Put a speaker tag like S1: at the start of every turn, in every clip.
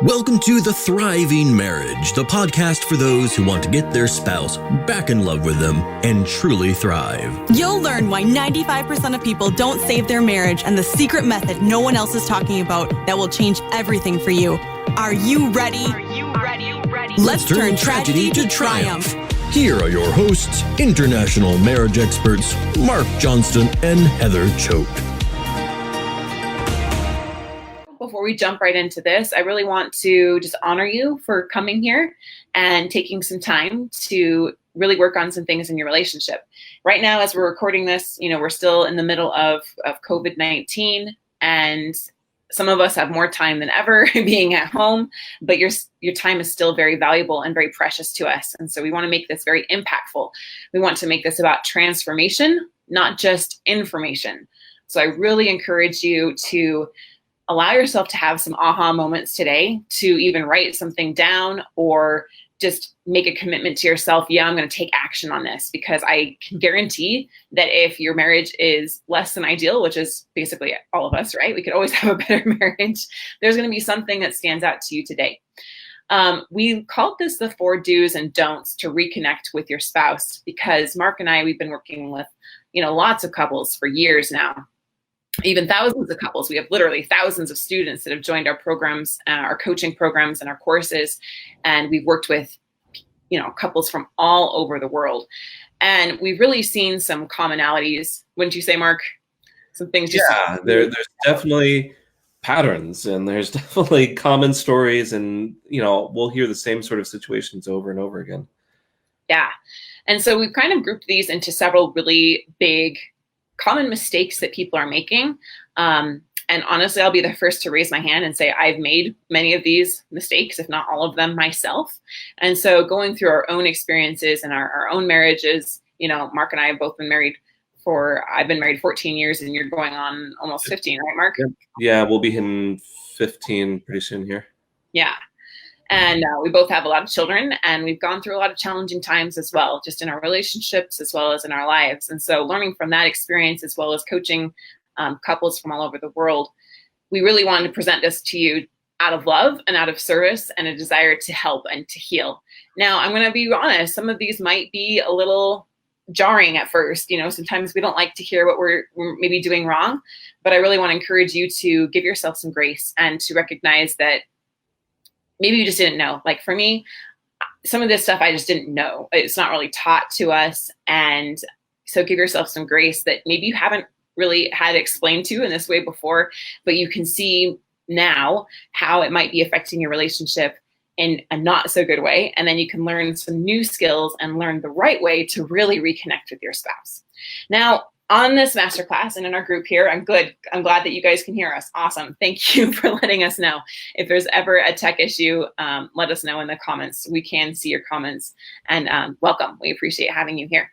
S1: Welcome to The Thriving Marriage, the podcast for those who want to get their spouse back in love with them and truly thrive.
S2: You'll learn why 95% of people don't save their marriage and the secret method no one else is talking about that will change everything for you. Are you ready? Let's turn tragedy to triumph.
S1: Here are your hosts, international marriage experts, Mark Johnston and Heather Choate.
S3: Before we jump right into this, I really want to just honor you for coming here and taking some time to really work on some things in your relationship. Right now, as we're recording this, we're still in the middle of COVID-19, and some of us have more time than ever being at home, but your time is still very valuable and very precious to us. And so we want to make this very impactful. We want to make this about transformation, not just information. So I really encourage you to allow yourself to have some aha moments today, to even write something down or just make a commitment to yourself. Yeah, I'm going to take action on this, because I can guarantee that if your marriage is less than ideal, which is basically all of us, right? We could always have a better marriage. There's going to be something that stands out to you today. We called this the 4 do's and don'ts to reconnect with your spouse, because Mark and I, we've been working with, lots of couples for years now. Even thousands of couples. We have literally thousands of students that have joined our programs, our coaching programs and our courses. And we've worked with, couples from all over the world. And we've really seen some commonalities. Wouldn't you say, Mark? Some things.
S4: There's definitely patterns, and there's definitely common stories, and, we'll hear the same sort of situations over and over again.
S3: Yeah. And so we've kind of grouped these into several really big common mistakes that people are making. And honestly, I'll be the first to raise my hand and say I've made many of these mistakes, if not all of them myself. And so going through our own experiences and our own marriages, Mark and I have both been married I've been married 14 years, and you're going on almost 15, right, Mark?
S4: Yeah, we'll be hitting 15 pretty soon here.
S3: Yeah. And we both have a lot of children, and we've gone through a lot of challenging times as well, just in our relationships as well as in our lives. And so learning from that experience, as well as coaching couples from all over the world, we really wanted to present this to you out of love and out of service and a desire to help and to heal. Now, I'm going to be honest, some of these might be a little jarring at first. Sometimes we don't like to hear what we're maybe doing wrong, but I really want to encourage you to give yourself some grace and to recognize that maybe you just didn't know. Like for me, some of this stuff I just didn't know. It's not really taught to us. And so give yourself some grace that maybe you haven't really had explained to you in this way before, but you can see now how it might be affecting your relationship in a not so good way. And then you can learn some new skills and learn the right way to really reconnect with your spouse. Now, on this masterclass and in our group here, I'm glad that you guys can hear us. Awesome. Thank you for letting us know. If there's ever a tech issue, let us know in the comments. We can see your comments, and welcome. We appreciate having you here.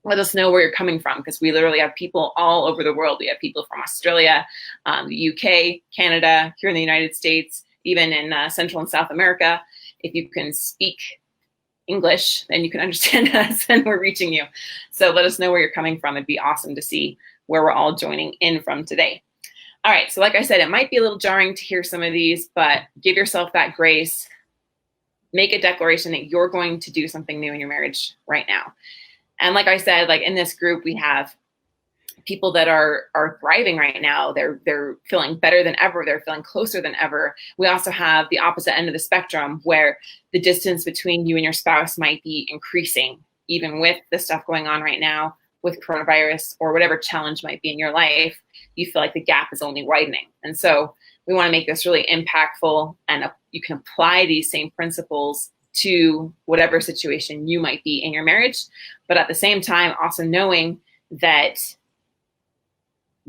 S3: Let us know where you're coming from, because we literally have people all over the world. We have people from Australia, the UK, Canada, here in the United States, even in Central and South America. If you can speak English, then you can understand us, and we're reaching you. So let us know where you're coming from. It'd be awesome to see where we're all joining in from today. All right, so like I said, it might be a little jarring to hear some of these, but give yourself that grace. Make a declaration that you're going to do something new in your marriage right now. And like I said, like in this group, we have people that are thriving right now. They're feeling better than ever. They're feeling closer than ever. We also have the opposite end of the spectrum, where the distance between you and your spouse might be increasing, even with the stuff going on right now with coronavirus or whatever challenge might be in your life. You feel like the gap is only widening. And so we want to make this really impactful, and you can apply these same principles to whatever situation you might be in your marriage. But at the same time, also knowing that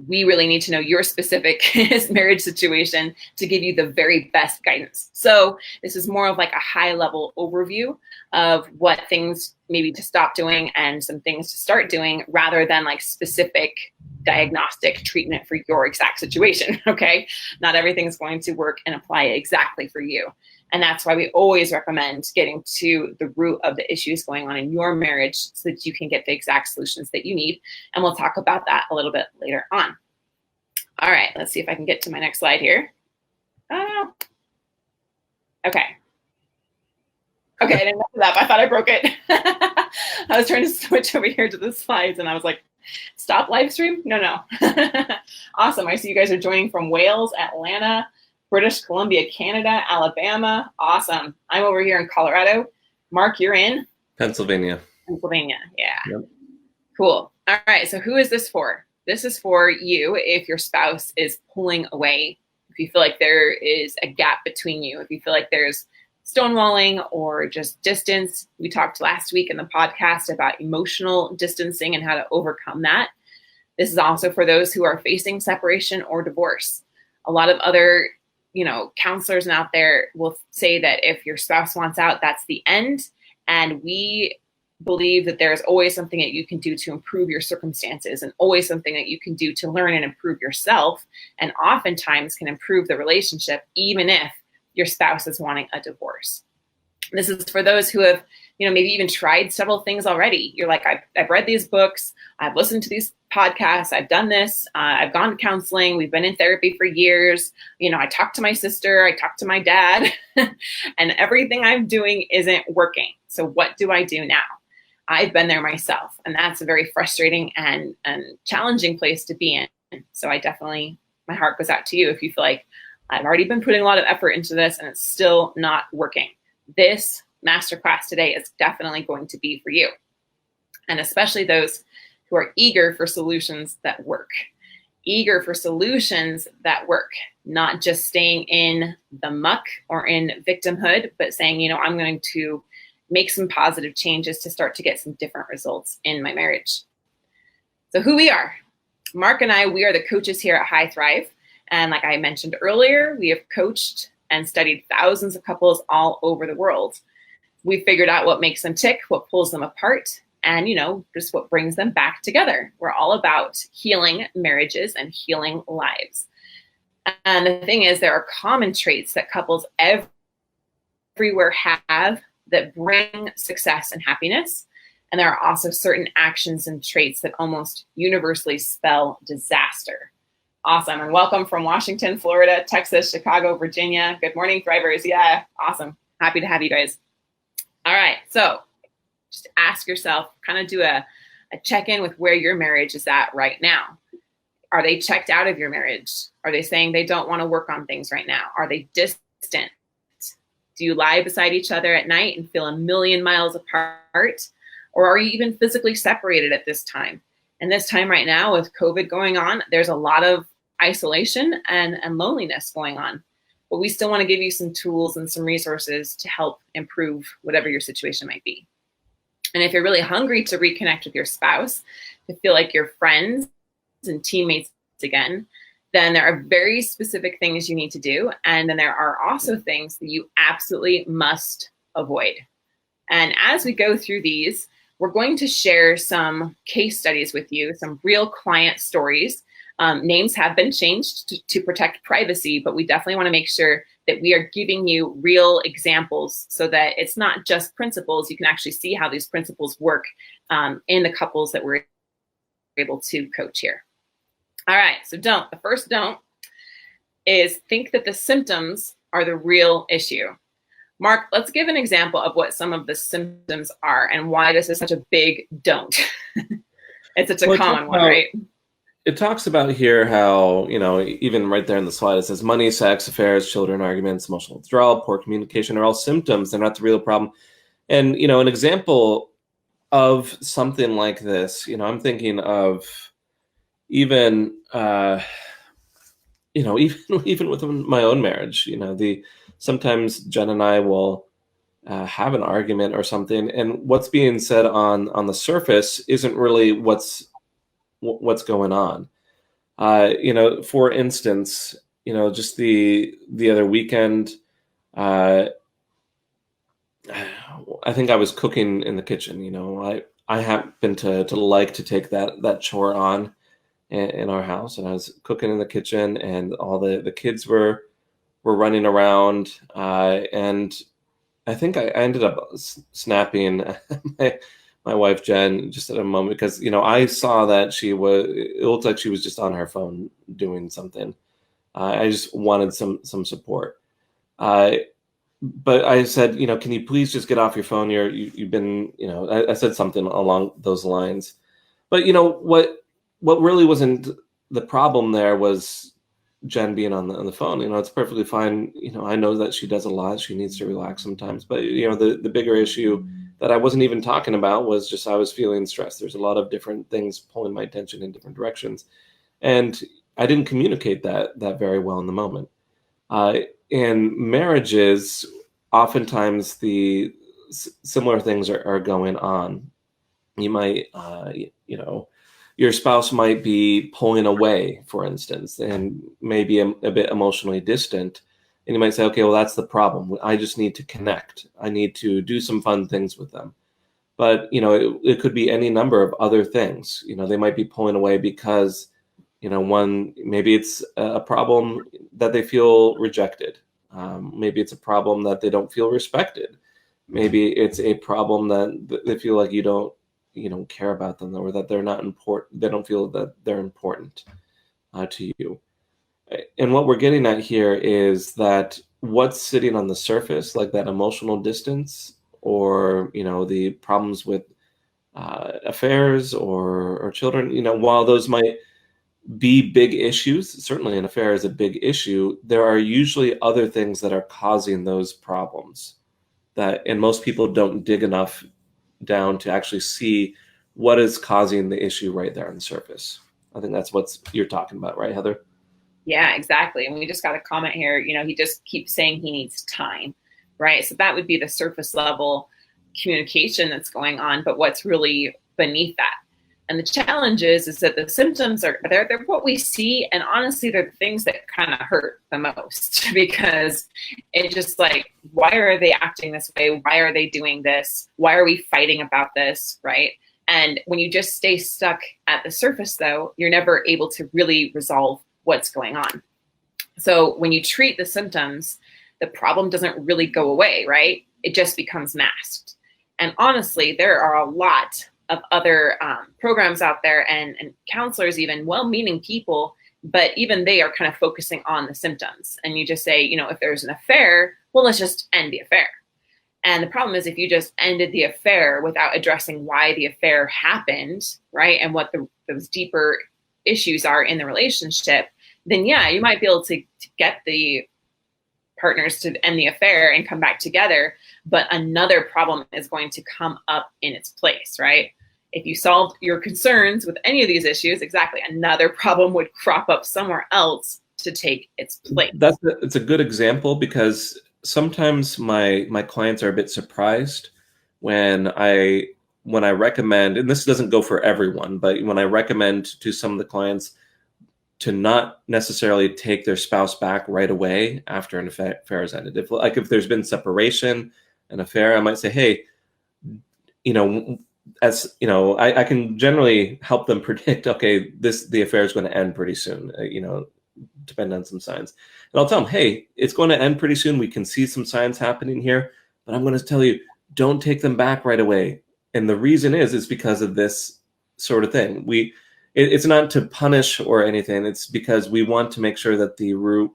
S3: we really need to know your specific marriage situation to give you the very best guidance. So this is more of like a high level overview of what things maybe to stop doing and some things to start doing, rather than like specific diagnostic treatment for your exact situation. Okay. Not everything is going to work and apply exactly for you. And that's why we always recommend getting to the root of the issues going on in your marriage so that you can get the exact solutions that you need. And we'll talk about that a little bit later on. All right, let's see if I can get to my next slide here. Okay. Okay, I didn't mess it up. I thought I broke it. I was trying to switch over here to the slides, and I was like, stop live stream? No. Awesome. I see you guys are joining from Wales, Atlanta, British Columbia, Canada, Alabama. Awesome. I'm over here in Colorado. Mark, you're in?
S4: Pennsylvania.
S3: Yeah.
S4: Yep.
S3: Cool. All right, so who is this for? This is for you if your spouse is pulling away, if you feel like there is a gap between you, if you feel like there's stonewalling or just distance. We talked last week in the podcast about emotional distancing and how to overcome that. This is also for those who are facing separation or divorce. A lot of other, counselors out there will say that if your spouse wants out, that's the end. And we believe that there's always something that you can do to improve your circumstances and always something that you can do to learn and improve yourself, and oftentimes can improve the relationship even if your spouse is wanting a divorce. This is for those who have, maybe even tried several things already. You're like, I've read these books, I've listened to these podcasts, I've done this, I've gone to counseling, we've been in therapy for years. I talked to my sister, I talked to my dad, and everything I'm doing isn't working. So what do I do now? I've been there myself, and that's a very frustrating and challenging place to be in. So my heart goes out to you if you feel like I've already been putting a lot of effort into this and it's still not working. This masterclass today is definitely going to be for you, and especially those who are eager for solutions that work. Eager for solutions that work, not just staying in the muck or in victimhood, but saying, I'm going to make some positive changes to start to get some different results in my marriage. So who we are, Mark and I, we are the coaches here at High Thrive. And like I mentioned earlier, we have coached and studied thousands of couples all over the world. We figured out what makes them tick, what pulls them apart, and, just what brings them back together. We're all about healing marriages and healing lives. And the thing is, there are common traits that couples everywhere have that bring success and happiness. And there are also certain actions and traits that almost universally spell disaster. Awesome. And welcome from Washington, Florida, Texas, Chicago, Virginia. Good morning, Thrivers. Yeah, awesome. Happy to have you guys. All right. So just ask yourself, kind of do a check-in with where your marriage is at right now. Are they checked out of your marriage? Are they saying they don't want to work on things right now? Are they distant? Do you lie beside each other at night and feel a million miles apart? Or are you even physically separated at this time? And this time right now with COVID going on, there's a lot of isolation and loneliness going on. But we still want to give you some tools and some resources to help improve whatever your situation might be. And if you're really hungry to reconnect with your spouse, to feel like you're friends and teammates again, then there are very specific things you need to do. And then there are also things that you absolutely must avoid. And as we go through these, we're going to share some case studies with you, some real client stories. Names have been changed to protect privacy, but we definitely want to make sure that we are giving you real examples so that it's not just principles. You can actually see how these principles work in the couples that we're able to coach here. All right, so the first don't is think that the symptoms are the real issue. Mark, let's give an example of what some of the symptoms are and why this is such a big don't. It's such a common one, right?
S4: It talks about here how, even right there in the slide, it says money, sex, affairs, children, arguments, emotional withdrawal, poor communication are all symptoms. They're not the real problem. And, an example of something like this, I'm thinking of even within my own marriage, sometimes Jen and I will have an argument or something, and what's being said on the surface isn't really what's going on. For instance, just the other weekend, I think I was cooking in the kitchen. I happen to like to take that chore on in our house, and I was cooking in the kitchen, and all the kids were running around, and I think I ended up snapping my wife Jen just at a moment because I saw that it looked like she was just on her phone doing something. I just wanted some support. but I said, can you please just get off your phone? You've been, I said something along those lines. But what really wasn't the problem there was Jen being on the phone. It's perfectly fine. I know that she does a lot. She needs to relax sometimes. But the bigger issue that I wasn't even talking about was just I was feeling stressed. There's a lot of different things pulling my attention in different directions, and I didn't communicate that very well in the moment. In marriages, oftentimes the similar things are going on. You might, your spouse might be pulling away, for instance, and maybe a bit emotionally distant. And you might say, okay, well, that's the problem. I just need to connect. I need to do some fun things with them. But, it could be any number of other things. They might be pulling away because, maybe it's a problem that they feel rejected. Maybe it's a problem that they don't feel respected. Maybe it's a problem that they feel like you don't care about them, or that they're not important. They don't feel that they're important to you. And what we're getting at here is that what's sitting on the surface, like that emotional distance, or the problems with affairs or children, while those might be big issues, certainly an affair is a big issue, there are usually other things that are causing those problems, and most people don't dig enough down to actually see what is causing the issue right there on the surface. I think that's what you're talking about, right, Heather?
S3: Yeah, exactly. And we just got a comment here, he just keeps saying he needs time, right? So that would be the surface level communication that's going on, but what's really beneath that. And the challenge is that the symptoms they're what we see, and honestly, they're the things that kind of hurt the most, because it's just like, why are they acting this way? Why are they doing this? Why are we fighting about this, right? And when you just stay stuck at the surface, though, you're never able to really resolve what's going on. So when you treat the symptoms, the problem doesn't really go away, right? It just becomes masked. And honestly, there are a lot of other programs out there and counselors, even well-meaning people, but even they are kind of focusing on the symptoms. And you just say, if there's an affair, well, let's just end the affair. And the problem is, if you just ended the affair without addressing why the affair happened, right, and what those deeper issues are in the relationship, then yeah, you might be able to get the partners to end the affair and come back together, but another problem is going to come up in its place, right? If you solved your concerns with any of these issues, exactly, another problem would crop up somewhere else to take its place.
S4: It's a good example, because sometimes my clients are a bit surprised when I recommend, and this doesn't go for everyone, but when I recommend to some of the clients to not necessarily take their spouse back right away after an affair is ended. If there's been separation, an affair, I might say, hey, I can generally help them predict, okay, the affair is going to end pretty soon, depending on some signs. And I'll tell them, hey, it's going to end pretty soon. We can see some signs happening here, but I'm going to tell you, don't take them back right away. And the reason is because of this sort of thing. It's not to punish or anything. It's because we want to make sure that the root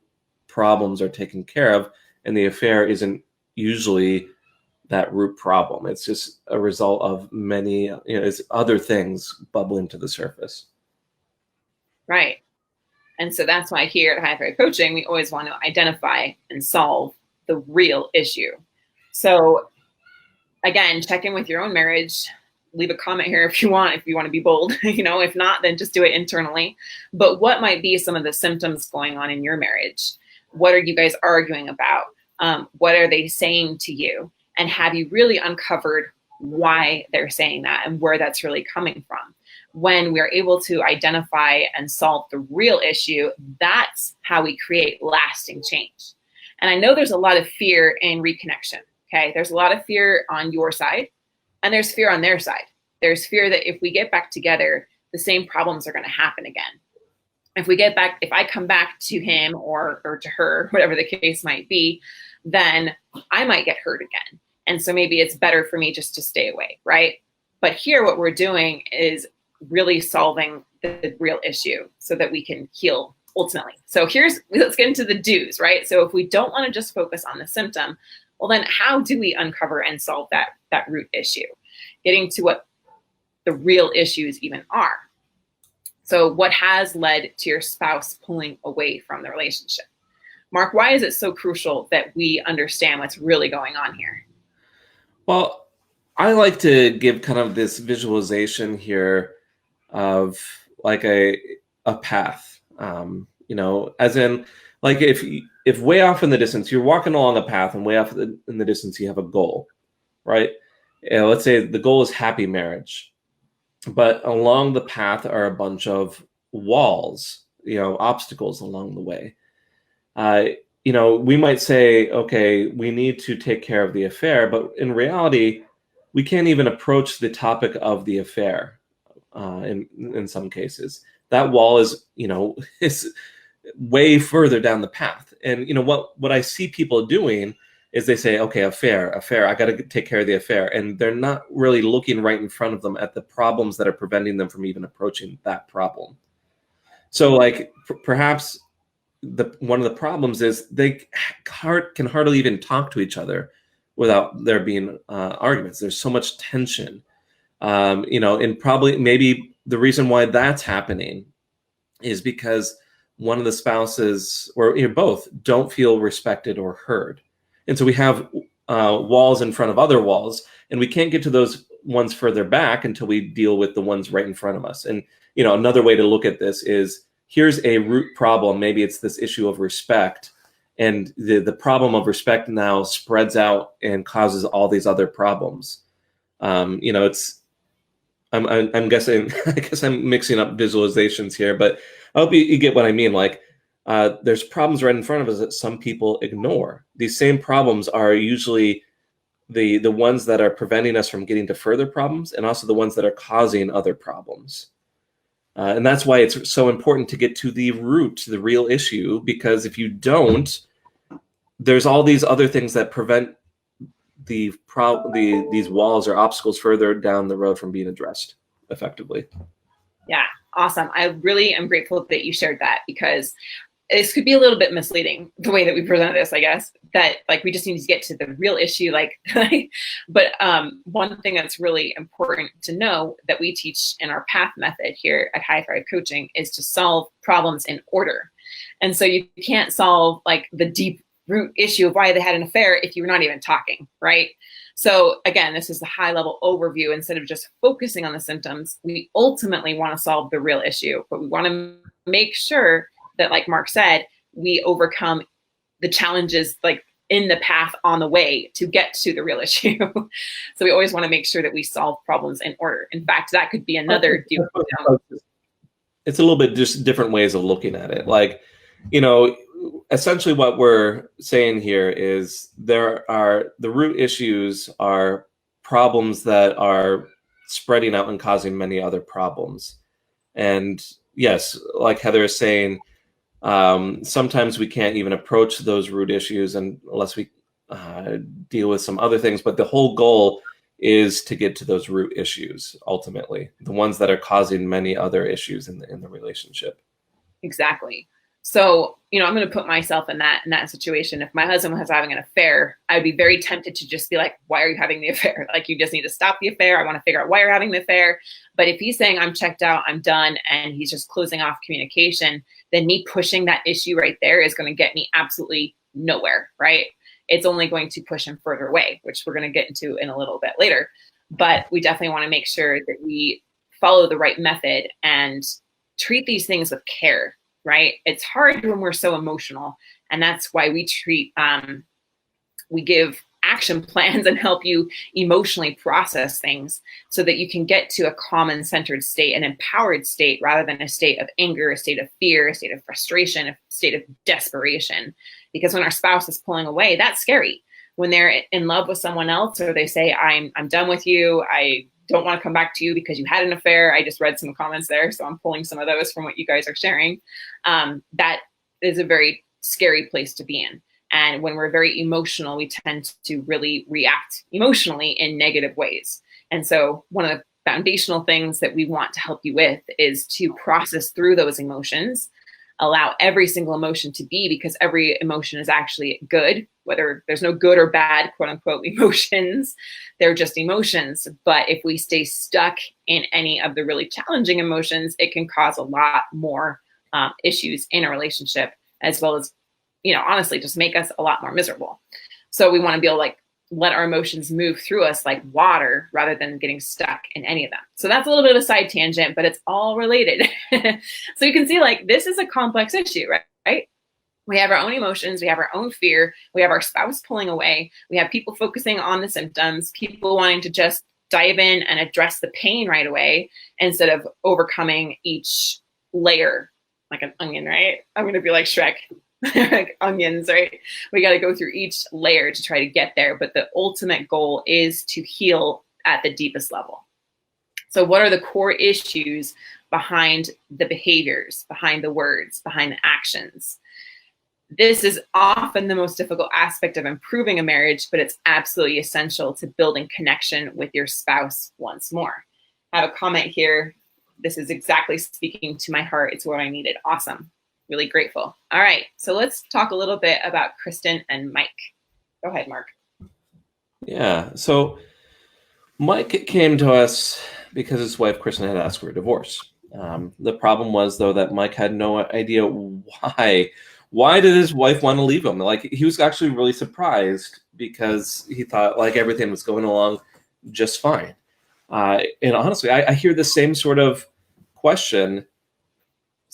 S4: problems are taken care of, and the affair isn't usually that root problem. It's just a result of many, it's other things bubbling to the surface.
S3: Right. And so that's why here at High Fire Coaching, we always want to identify and solve the real issue. So again, check in with your own marriage. Leave a comment here if you want to be bold, if not, then just do it internally. But what might be some of the symptoms going on in your marriage? What are you guys arguing about? What are they saying to you? And have you really uncovered why they're saying that and where that's really coming from? When we're able to identify and solve the real issue, that's how we create lasting change. And I know there's a lot of fear in reconnection. Okay, there's a lot of fear on your side, and there's fear on their side. There's fear that if we get back together, the same problems are going to happen again. If I come back to him or to her, whatever the case might be, then I might get hurt again. And so maybe it's better for me just to stay away, right? But here what we're doing is really solving the real issue so that we can heal ultimately. So let's get into the do's, right? So if we don't want to just focus on the symptom, Well, then how do we uncover and solve that root issue? Getting to what the real issues even are. So what has led to your spouse pulling away from the relationship? Mark, why is it so crucial that we understand what's really going on here?
S4: Well, I like to give kind of this visualization here of like a path, as in, like if way off in the distance, you're walking along a path and way off in the distance, you have a goal, right? Let's say the goal is happy marriage, but along the path are a bunch of walls, obstacles along the way. We might say, okay, we need to take care of the affair, but in reality, we can't even approach the topic of the affair. In some cases, that wall is, is way further down the path. And what I see people doing is they say, okay, affair, I got to take care of the affair, and they're not really looking right in front of them at the problems that are preventing them from even approaching that problem. So, like perhaps one of the problems is they can hardly even talk to each other without there being arguments. There's so much tension. And probably maybe the reason why that's happening is because one of the spouses or both don't feel respected or heard. And so we have walls in front of other walls, and we can't get to those ones further back until we deal with the ones right in front of us. And, another way to look at this is here's a root problem. Maybe it's this issue of respect, and the problem of respect now spreads out and causes all these other problems. I'm guessing, I guess I'm mixing up visualizations here, but I hope you get what I mean. Like, there's problems right in front of us that some people ignore. These same problems are usually the ones that are preventing us from getting to further problems, and also the ones that are causing other problems. And that's why it's so important to get to the root, to the real issue, because if you don't, there's all these other things that prevent these walls or obstacles further down the road from being addressed effectively.
S3: Yeah, awesome. I really am grateful that you shared that, because this could be a little bit misleading the way that we presented this, I guess, that like we just need to get to the real issue. But one thing that's really important to know that we teach in our PATH method here at High Thrive Coaching is to solve problems in order. And so you can't solve like the deep root issue of why they had an affair if you're not even talking, right? So again, this is the high level overview. Instead of just focusing on the symptoms, we ultimately want to solve the real issue, but we want to make sure that, like Mark said, we overcome the challenges like in the path on the way to get to the real issue. So we always want to make sure that we solve problems in order. In fact, that could be another deal.
S4: It's a little bit just different ways of looking at it. Like, essentially what we're saying here is the root issues are problems that are spreading out and causing many other problems. And yes, like Heather is saying, sometimes we can't even approach those root issues unless we deal with some other things. But the whole goal is to get to those root issues, ultimately, the ones that are causing many other issues in the relationship.
S3: Exactly. So, I'm going to put myself in that situation. If my husband was having an affair, I'd be very tempted to just be like, why are you having the affair? Like, you just need to stop the affair. I want to figure out why you're having the affair. But if he's saying I'm checked out, I'm done, and he's just closing off communication, then me pushing that issue right there is going to get me absolutely nowhere, right? It's only going to push him further away, which we're going to get into in a little bit later. But we definitely want to make sure that we follow the right method and treat these things with care. Right? It's hard when we're so emotional. And that's why we we give action plans and help you emotionally process things so that you can get to a calm and centered state, an empowered state, rather than a state of anger, a state of fear, a state of frustration, a state of desperation. Because when our spouse is pulling away, that's scary. When they're in love with someone else, or they say, I'm done with you, I don't want to come back to you because you had an affair. I just read some comments there, so I'm pulling some of those from what you guys are sharing. That is a very scary place to be in. And when we're very emotional, we tend to really react emotionally in negative ways. And so one of the foundational things that we want to help you with is to process through those emotions, allow every single emotion to be, because every emotion is actually good whether there's no good or bad, quote unquote, emotions. They're just emotions. But if we stay stuck in any of the really challenging emotions, it can cause a lot more issues in a relationship, as well as, honestly, just make us a lot more miserable. So we want to be able to let our emotions move through us like water rather than getting stuck in any of them. So that's a little bit of a side tangent, but it's all related. So you can see this is a complex issue, right? We have our own emotions, we have our own fear, we have our spouse pulling away, we have people focusing on the symptoms, people wanting to just dive in and address the pain right away instead of overcoming each layer like an onion, right? I'm going to be like Shrek. Like onions, right? We got to go through each layer to try to get there. But the ultimate goal is to heal at the deepest level. So what are the core issues behind the behaviors, behind the words, behind the actions? This is often the most difficult aspect of improving a marriage, but it's absolutely essential to building connection with your spouse once more. I have a comment here. This is exactly speaking to my heart. It's what I needed. Awesome. Really grateful. All right. So let's talk a little bit about Kristen and Mike. Go ahead, Mark.
S4: Yeah. So Mike came to us because his wife, Kristen, had asked for a divorce. The problem was, though, that Mike had no idea why. Why did his wife want to leave him? He was actually really surprised because he thought everything was going along just fine. And honestly, I hear the same sort of question.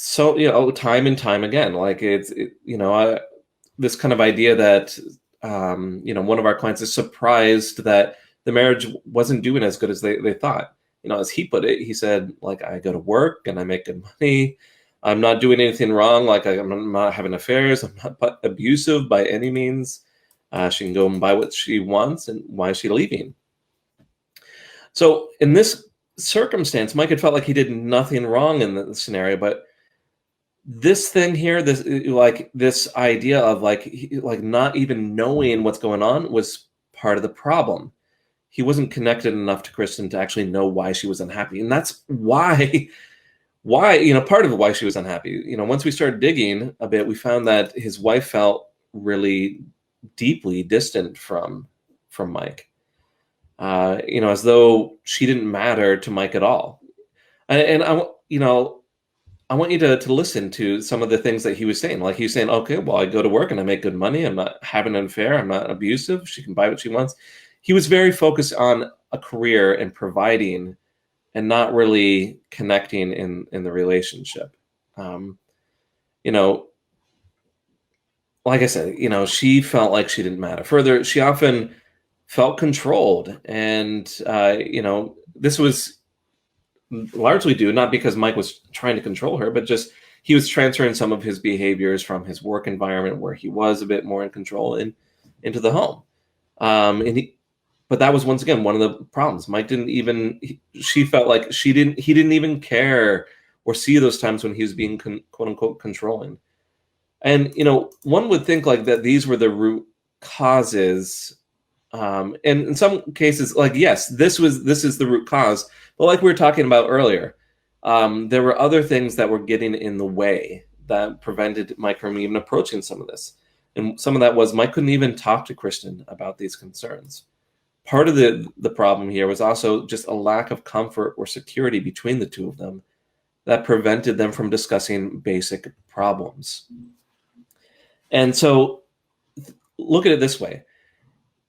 S4: So, time and time again, this kind of idea that, one of our clients is surprised that the marriage wasn't doing as good as they thought. As he put it, he said, I go to work and I make good money. I'm not doing anything wrong. I'm not having affairs. I'm not abusive by any means. She can go and buy what she wants. And why is she leaving? So in this circumstance, Mike had felt like he did nothing wrong in the scenario, but this thing here, this idea of not even knowing what's going on was part of the problem. He wasn't connected enough to Kristen to actually know why she was unhappy. And that's why, part of why she was unhappy. Once we started digging a bit, we found that his wife felt really deeply distant from Mike. As though she didn't matter to Mike at all. And I want you to listen to some of the things that he was saying. He was saying, okay, well, I go to work and I make good money. I'm not having an affair. I'm not abusive. She can buy what she wants. He was very focused on a career and providing and not really connecting in the relationship. Like I said, she felt like she didn't matter. Further, she often felt controlled. And, this was largely due, not because Mike was trying to control her, but just he was transferring some of his behaviors from his work environment where he was a bit more in control into the home. But that was once again one of the problems. Mike she felt like he didn't even care or see those times when he was being quote unquote controlling. And, one would think that these were the root causes. And in some cases, yes, this is the root cause. But like we were talking about earlier, there were other things that were getting in the way that prevented Mike from even approaching some of this. And some of that was Mike couldn't even talk to Kristen about these concerns. Part of the problem here was also just a lack of comfort or security between the two of them that prevented them from discussing basic problems. And so look at it this way.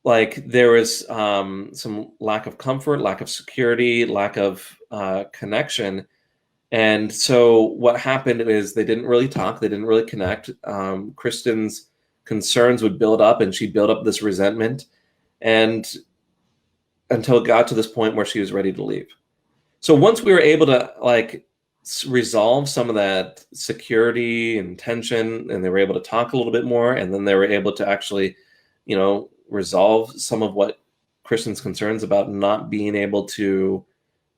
S4: There was some lack of comfort, lack of security, lack of connection. And so what happened is they didn't really talk. They didn't really connect. Kristen's concerns would build up and she'd build up this resentment and until it got to this point where she was ready to leave. So once we were able to resolve some of that security and tension and they were able to talk a little bit more and then they were able to actually, resolve some of what Kristen's concerns about not being able to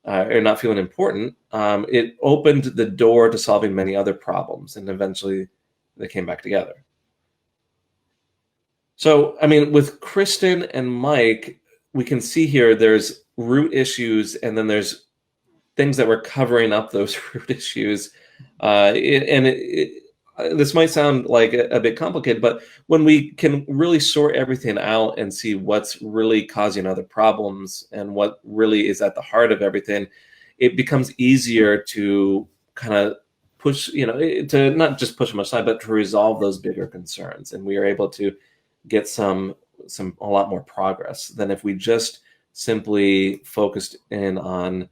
S4: or not feeling important, it opened the door to solving many other problems. And eventually they came back together. So, with Kristen and Mike, we can see here there's root issues and then there's things that were covering up those root issues. this might sound like a bit complicated, but when we can really sort everything out and see what's really causing other problems and what really is at the heart of everything, it becomes easier to kind of push, to not just push them aside, but to resolve those bigger concerns. And we are able to get a lot more progress than if we just simply focused in on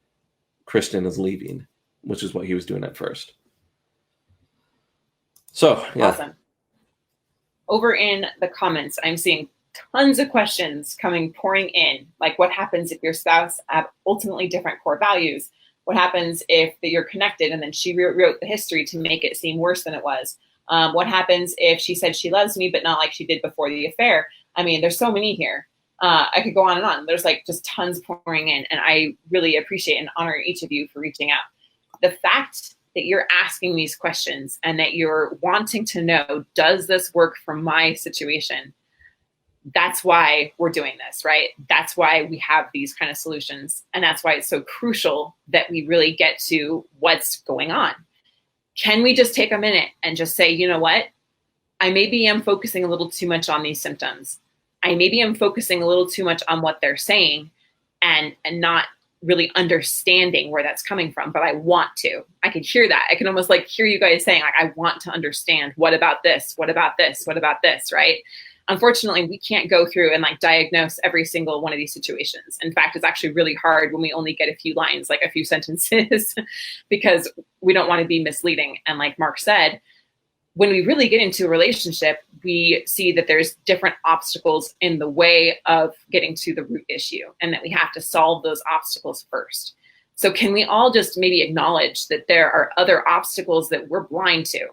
S4: Kristen is leaving, which is what he was doing at first. So, yeah.
S3: Awesome. Over in the comments, I'm seeing tons of questions pouring in. Like, what happens if your spouse have ultimately different core values? What happens if you're connected and then she rewrote the history to make it seem worse than it was? What happens if she said she loves me, but not like she did before the affair? I mean, there's so many here. I could go on and on. There's like just tons pouring in, and I really appreciate and honor each of you for reaching out. The fact that you're asking these questions and that you're wanting to know, does this work for my situation? That's why we're doing this, right? That's why we have these kind of solutions. And that's why it's so crucial that we really get to what's going on. Can we just take a minute and just say, you know what? I maybe am focusing a little too much on these symptoms. I maybe am focusing a little too much on what they're saying and not really understanding where that's coming from, but I want to. I can hear that. I can almost like hear you guys saying, like, I want to understand. What about this? What about this? What about this? Right? Unfortunately, we can't go through and like diagnose every single one of these situations. In fact, it's actually really hard when we only get a few lines, like a few sentences, because we don't want to be misleading. And like Mark said, when we really get into a relationship, we see that there's different obstacles in the way of getting to the root issue and that we have to solve those obstacles first. So can we all just maybe acknowledge that there are other obstacles that we're blind to?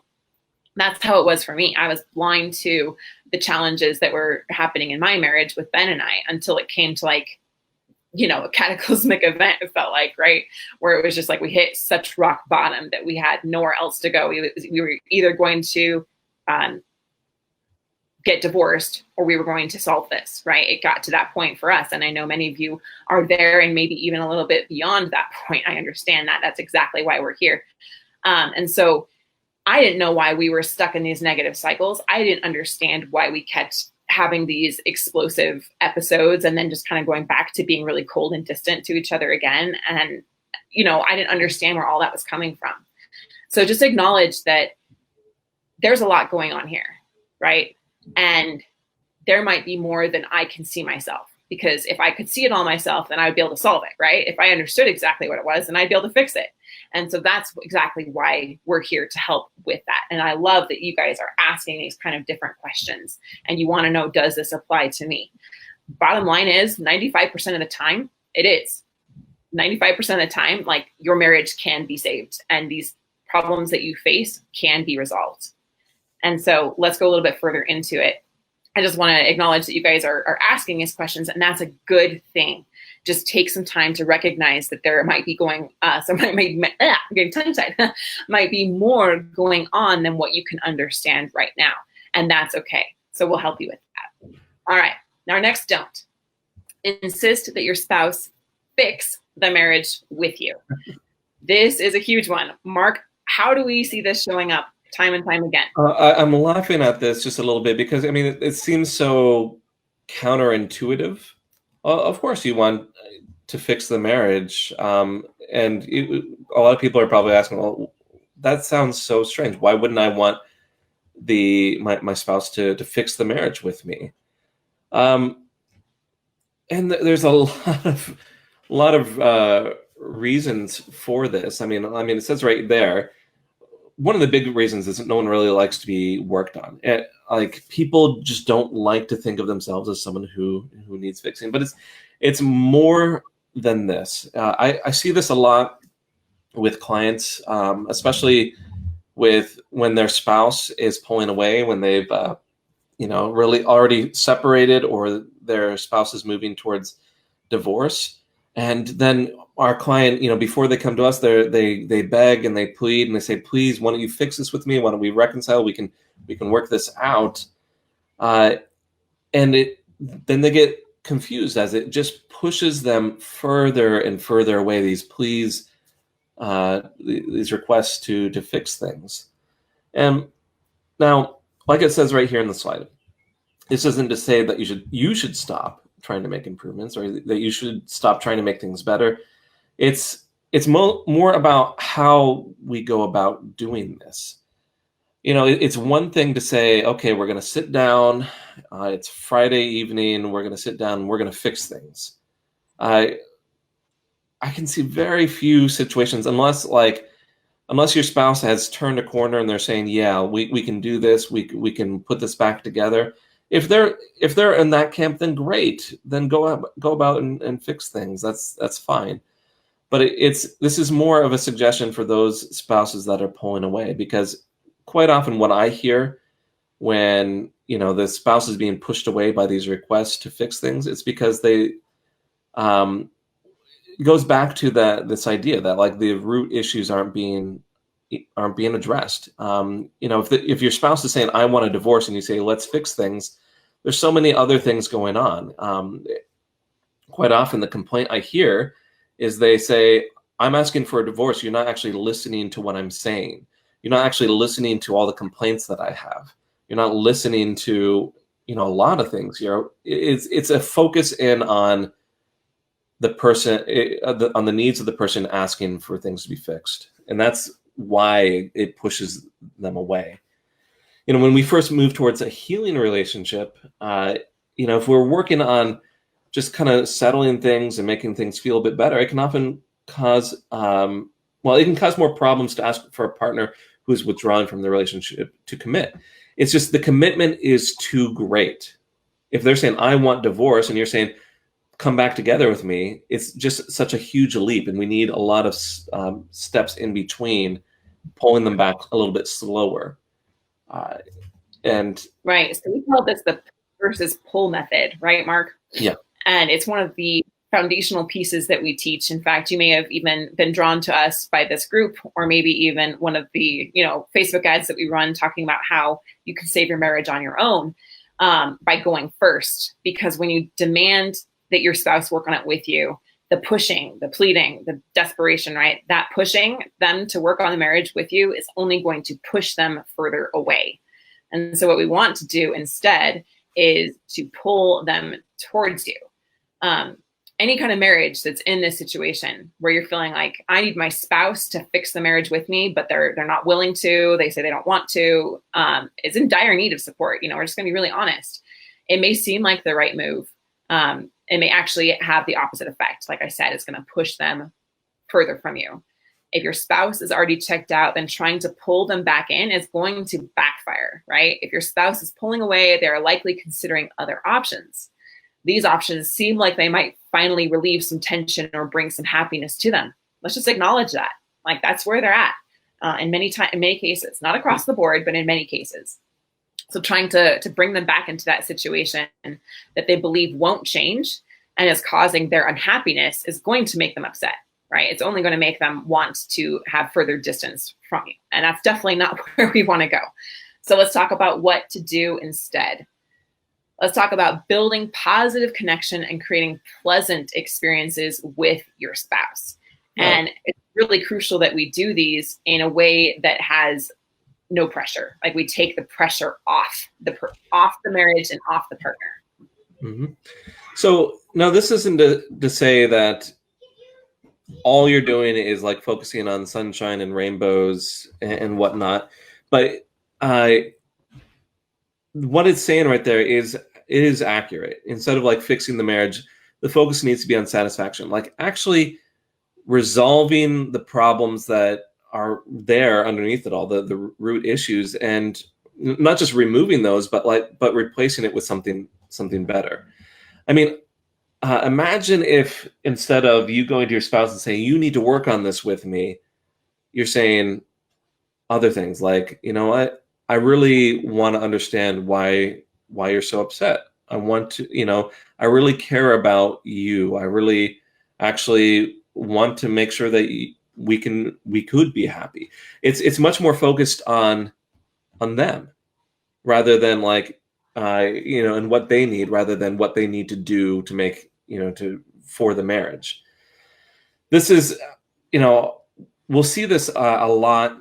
S3: That's how it was for me. I was blind to the challenges that were happening in my marriage with Ben and I until it came to like, a cataclysmic event, it felt like, right? Where it was just like we hit such rock bottom that we had nowhere else to go. We were either going to get divorced or we were going to solve this, right? It got to that point for us. And I know many of you are there and maybe even a little bit beyond that point. I understand that. That's exactly why we're here. And so I didn't know why we were stuck in these negative cycles. I didn't understand why we kept having these explosive episodes and then just kind of going back to being really cold and distant to each other again. And, I didn't understand where all that was coming from. So just acknowledge that there's a lot going on here, right? And there might be more than I can see myself, because if I could see it all myself, then I would be able to solve it, right? If I understood exactly what it was, then I'd be able to fix it. And so that's exactly why we're here to help with that. And I love that you guys are asking these kind of different questions and you want to know, does this apply to me? Bottom line is 95% of the time, it is. 95% of the time, like, your marriage can be saved and these problems that you face can be resolved. And so let's go a little bit further into it. I just want to acknowledge that you guys are asking these questions, and that's a good thing. Just take some time to recognize that there might be might be more going on than what you can understand right now. And that's okay. So we'll help you with that. All right. Now, our next don't. Insist that your spouse fix the marriage with you. This is a huge one. Mark, how do we see this showing up time and time again?
S4: I'm laughing at this just a little bit because, I mean, it seems so counterintuitive. Of course, you want to fix the marriage. A lot of people are probably asking, well, that sounds so strange. Why wouldn't I want my spouse to fix the marriage with me? And there's a lot of reasons for this. I mean, it says right there, one of the big reasons is that no one really likes to be worked on. Like, people just don't like to think of themselves as someone who needs fixing. But it's more than this. I see this a lot with clients, especially with when their spouse is pulling away, when they've really already separated, or their spouse is moving towards divorce. And then our client, before they come to us, they beg and they plead and they say, please, why don't you fix this with me? Why don't we reconcile? We can work this out. And then they get confused as it just pushes them further and further away, these pleas, these requests to fix things. And Now, like it says right here in the slide, this isn't to say that you should stop trying to make improvements or that you should stop trying to make things better. It's more about how we go about doing this. It's one thing to say, okay, we're going to sit down. It's Friday evening. We're going to sit down and we're going to fix things. I can see very few situations, unless your spouse has turned a corner and they're saying, yeah, we can do this. We can put this back together. If they're in that camp, then great. Then go about and fix things. That's fine. But this is more of a suggestion for those spouses that are pulling away, because quite often what I hear when the spouse is being pushed away by these requests to fix things, it's because they it goes back to this idea that like the root issues aren't being addressed. If your spouse is saying, I want a divorce, and you say, let's fix things, there's so many other things going on. Quite often the complaint I hear is they say, I'm asking for a divorce. You're not actually listening to what I'm saying. You're not actually listening to all the complaints that I have. You're not listening to, a lot of things. It's a focus in on the person, on the needs of the person asking for things to be fixed. And that's why it pushes them away. When we first move towards a healing relationship, if we're working on just kind of settling things and making things feel a bit better, it can often cause, it can cause more problems to ask for a partner who's withdrawn from the relationship to commit. It's just the commitment is too great. If they're saying, I want divorce, and you're saying, come back together with me, it's just such a huge leap, and we need a lot of steps in between, pulling them back a little bit slower.
S3: Right. So we call this the push versus pull method, right, Mark?
S4: Yeah.
S3: And it's one of the foundational pieces that we teach. In fact, you may have even been drawn to us by this group, or maybe even one of the, Facebook ads that we run talking about how you can save your marriage on your own by going first. Because when you demand that your spouse work on it with you, the pushing, the pleading, the desperation, right? That pushing them to work on the marriage with you is only going to push them further away. And so what we want to do instead is to pull them towards you. Any kind of marriage that's in this situation where you're feeling like, I need my spouse to fix the marriage with me, but they're not willing to, they say they don't want to, is in dire need of support. We're just going to be really honest. It may seem like the right move. It may actually have the opposite effect. Like I said, it's going to push them further from you. If your spouse is already checked out, then trying to pull them back in is going to backfire, right? If your spouse is pulling away, they're likely considering other options. These options seem like they might finally relieve some tension or bring some happiness to them. Let's just acknowledge that. Like that's where they're at in many cases, not across the board, but in many cases. So trying to bring them back into that situation that they believe won't change and is causing their unhappiness is going to make them upset, right? It's only going to make them want to have further distance from you. And that's definitely not where we want to go. So let's talk about what to do instead. Let's talk about building positive connection and creating pleasant experiences with your spouse. Right. And it's really crucial that we do these in a way that has no pressure. Like we take the pressure off the marriage and off the partner.
S4: Mm-hmm. So now this isn't to say that all you're doing is like focusing on sunshine and rainbows and whatnot, but what it's saying right there is it is accurate. Instead of like fixing the marriage, the focus needs to be on satisfaction, like actually resolving the problems that are there underneath it all, the root issues, and not just removing those, but replacing it with something better. I mean, imagine if instead of you going to your spouse and saying, you need to work on this with me, you're saying other things like, you know what, I really want to understand why you're so upset. I want to, I really care about you. I really actually want to make sure that we could be happy. It's much more focused on them rather than like, and what they need rather than what they need to do to make, for the marriage. This is, we'll see this a lot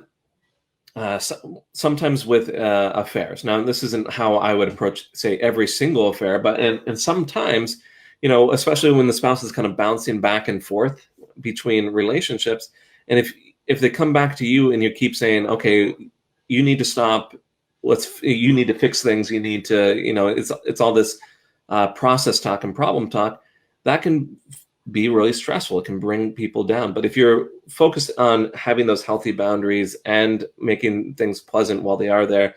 S4: sometimes with affairs. Now, this isn't how I would approach, say, every single affair, but and sometimes, especially when the spouse is kind of bouncing back and forth between relationships, and if they come back to you and you keep saying, okay, you need to stop, you need to fix things, you need to, it's all this process talk and problem talk, that can be really stressful. It can bring people down. But if you're focused on having those healthy boundaries and making things pleasant while they are there,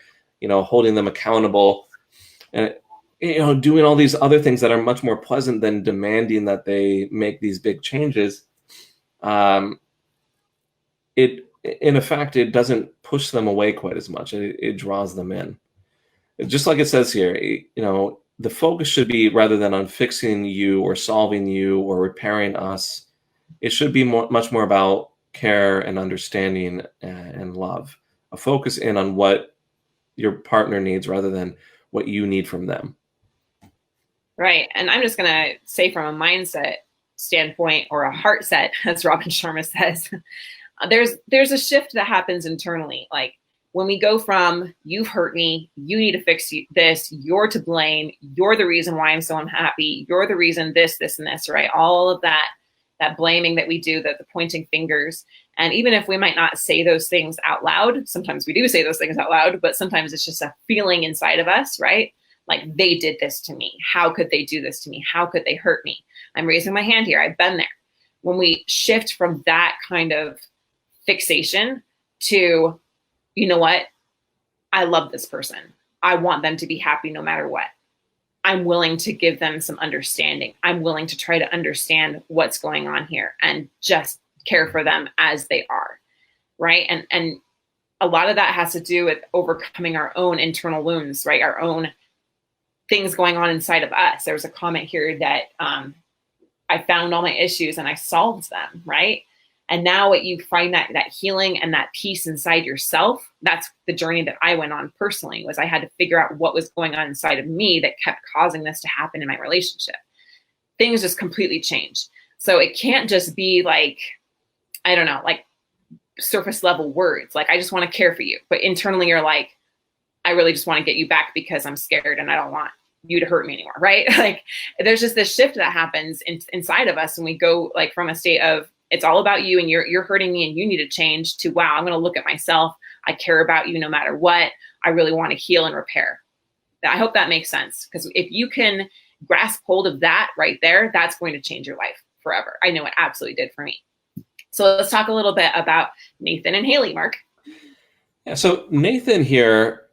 S4: holding them accountable, and doing all these other things that are much more pleasant than demanding that they make these big changes, in effect, it doesn't push them away quite as much. It draws them in. Just like it says here, the focus should be, rather than on fixing you or solving you or repairing us, it should be much more about care and understanding and love. A focus in on what your partner needs rather than what you need from them.
S3: Right. And I'm just going to say, from a mindset standpoint, or a heart set, as Robin Sharma says, there's a shift that happens internally. Like, when we go from, you've hurt me, you need to fix this, you're to blame, you're the reason why I'm so unhappy, you're the reason this, and this, right? All of that blaming that we do, the pointing fingers. And even if we might not say those things out loud, sometimes we do say those things out loud, but sometimes it's just a feeling inside of us, right? Like, they did this to me. How could they do this to me? How could they hurt me? I'm raising my hand here. I've been there. When we shift from that kind of fixation to, you know what? I love this person. I want them to be happy no matter what. I'm willing to give them some understanding. I'm willing to try to understand what's going on here and just care for them as they are, right? And a lot of that has to do with overcoming our own internal wounds, right? Our own things going on inside of us. There was a comment here that I found all my issues and I solved them, right? And now what you find, that healing and that peace inside yourself, that's the journey that I went on personally, was I had to figure out what was going on inside of me that kept causing this to happen in my relationship. Things just completely changed. So it can't just be like, I don't know, like surface level words. Like, I just want to care for you. But internally you're like, I really just want to get you back because I'm scared and I don't want you to hurt me anymore, right? Like, there's just this shift that happens inside of us. And we go like from a state of, it's all about you and you're hurting me and you need to change, to, wow, I'm going to look at myself. I care about you no matter what. I really want to heal and repair. I hope that makes sense. Because if you can grasp hold of that right there, that's going to change your life forever. I know it absolutely did for me. So let's talk a little bit about Nathan and Haley, Mark.
S4: Yeah, so Nathan here,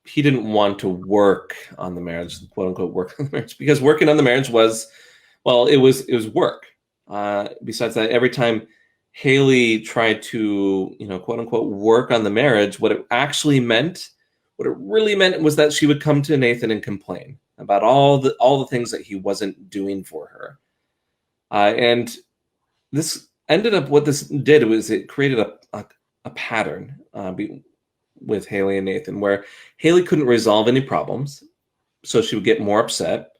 S4: he didn't want to work on the marriage, quote unquote, work on the marriage, because working on the marriage was, well, it was work. Besides that, every time Haley tried to, quote unquote, work on the marriage, what it really meant was that she would come to Nathan and complain about all the things that he wasn't doing for her. And this ended up, what this did was it created a pattern with Haley and Nathan, where Haley couldn't resolve any problems. So she would get more upset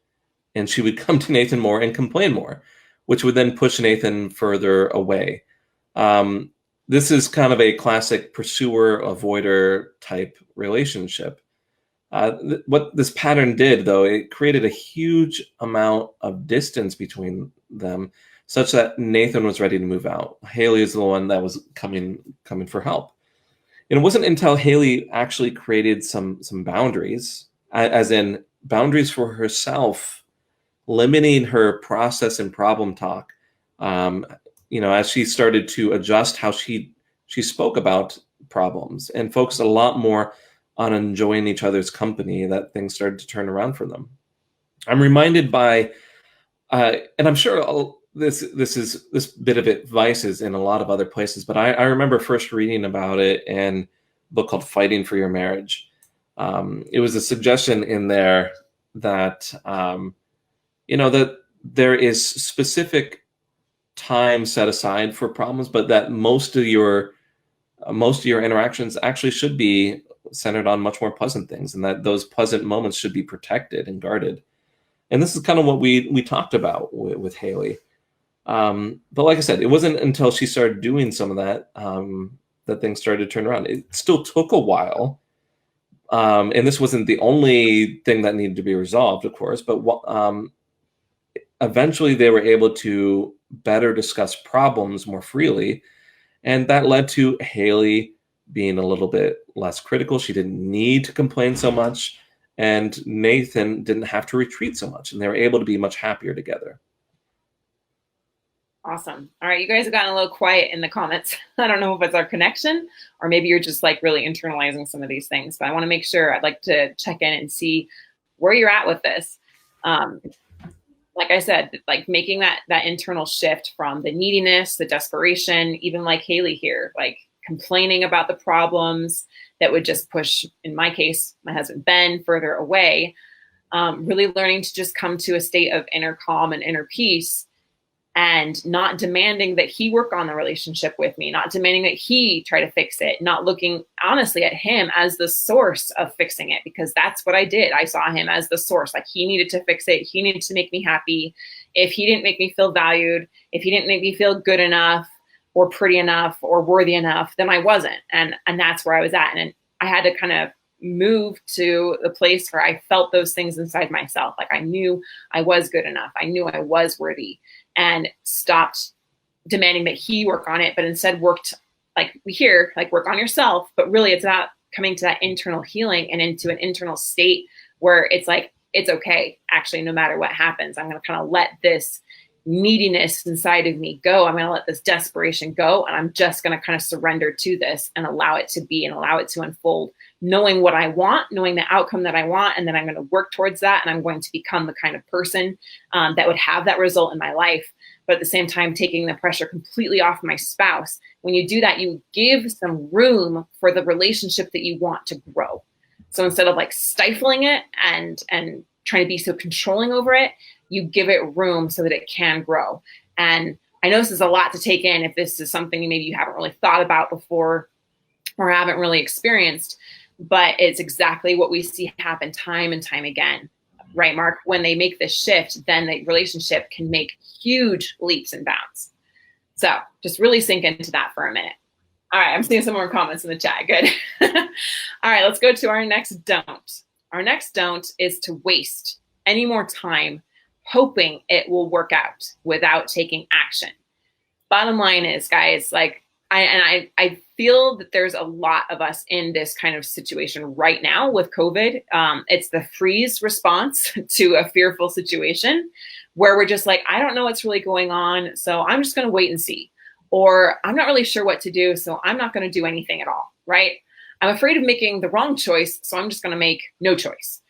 S4: and she would come to Nathan more and complain more, which would then push Nathan further away. This is kind of a classic pursuer-avoider type relationship. What this pattern did, though, it created a huge amount of distance between them, such that Nathan was ready to move out. Haley is the one that was coming for help. And it wasn't until Haley actually created some boundaries, as in boundaries for herself, limiting her process and problem talk, as she started to adjust how she spoke about problems and focused a lot more on enjoying each other's company, that things started to turn around for them. I'm reminded by, and I'm sure this bit of advice is in a lot of other places, but I remember first reading about it in a book called Fighting for Your Marriage. It was a suggestion in there that, that there is specific time set aside for problems, but that most of your interactions actually should be centered on much more pleasant things, and that those pleasant moments should be protected and guarded. And this is kind of what we talked about with Haley. But like I said, it wasn't until she started doing some of that that things started to turn around. It still took a while. And this wasn't the only thing that needed to be resolved, of course, but eventually they were able to better discuss problems more freely. And that led to Haley being a little bit less critical. She didn't need to complain so much. And Nathan didn't have to retreat so much. And they were able to be much happier together.
S3: Awesome. All right. You guys have gotten a little quiet in the comments. I don't know if it's our connection or maybe you're just like really internalizing some of these things, but I want to make sure. I'd like to check in and see where you're at with this. Like I said, like making that internal shift from the neediness, the desperation, even like Haley here, like complaining about the problems that would just push, in my case, my husband, Ben, further away, really learning to just come to a state of inner calm and inner peace and not demanding that he work on the relationship with me, not demanding that he try to fix it, not looking honestly at him as the source of fixing it, because that's what I did. I saw him as the source. Like he needed to fix it. He needed to make me happy. If he didn't make me feel valued, if he didn't make me feel good enough or pretty enough or worthy enough, then I wasn't. And that's where I was at. And I had to kind of move to the place where I felt those things inside myself. Like I knew I was good enough. I knew I was worthy, and stopped demanding that he work on it, but instead worked, like we hear, like work on yourself. But really it's about coming to that internal healing and into an internal state where it's like, it's okay. Actually, no matter what happens, I'm going to kind of let this neediness inside of me go. I'm going to let this desperation go. And I'm just going to kind of surrender to this and allow it to be and allow it to unfold, knowing what I want, knowing the outcome that I want. And then I'm going to work towards that. And I'm going to become the kind of person that would have that result in my life. But at the same time, taking the pressure completely off my spouse. When you do that, you give some room for the relationship that you want to grow. So instead of like stifling it and trying to be so controlling over it, you give it room so that it can grow. And I know this is a lot to take in if this is something maybe you haven't really thought about before or haven't really experienced, but it's exactly what we see happen time and time again. Right, Mark? When they make this shift, then the relationship can make huge leaps and bounds. So just really sink into that for a minute. All right, I'm seeing some more comments in the chat. Good. All right, let's go to our next don't. Our next don't is to waste any more time hoping it will work out without taking action. Bottom line is, guys, like I feel that there's a lot of us in this kind of situation right now with COVID. It's the freeze response to a fearful situation where we're just like, I don't know what's really going on, so I'm just going to wait and see. Or I'm not really sure what to do, so I'm not going to do anything at all, right? I'm afraid of making the wrong choice, so I'm just going to make no choice.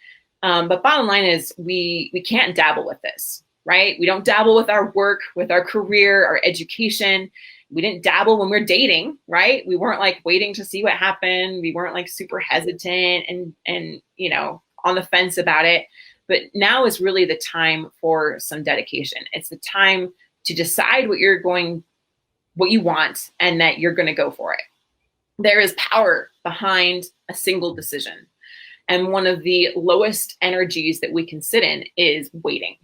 S3: But bottom line is we can't dabble with this, right? We don't dabble with our work, with our career, our education. We didn't dabble when we're dating, right? We weren't like waiting to see what happened. We weren't like super hesitant and you know, on the fence about it. But now is really the time for some dedication. It's the time to decide what you want and that you're going to go for it. There is power behind a single decision. And one of the lowest energies that we can sit in is waiting.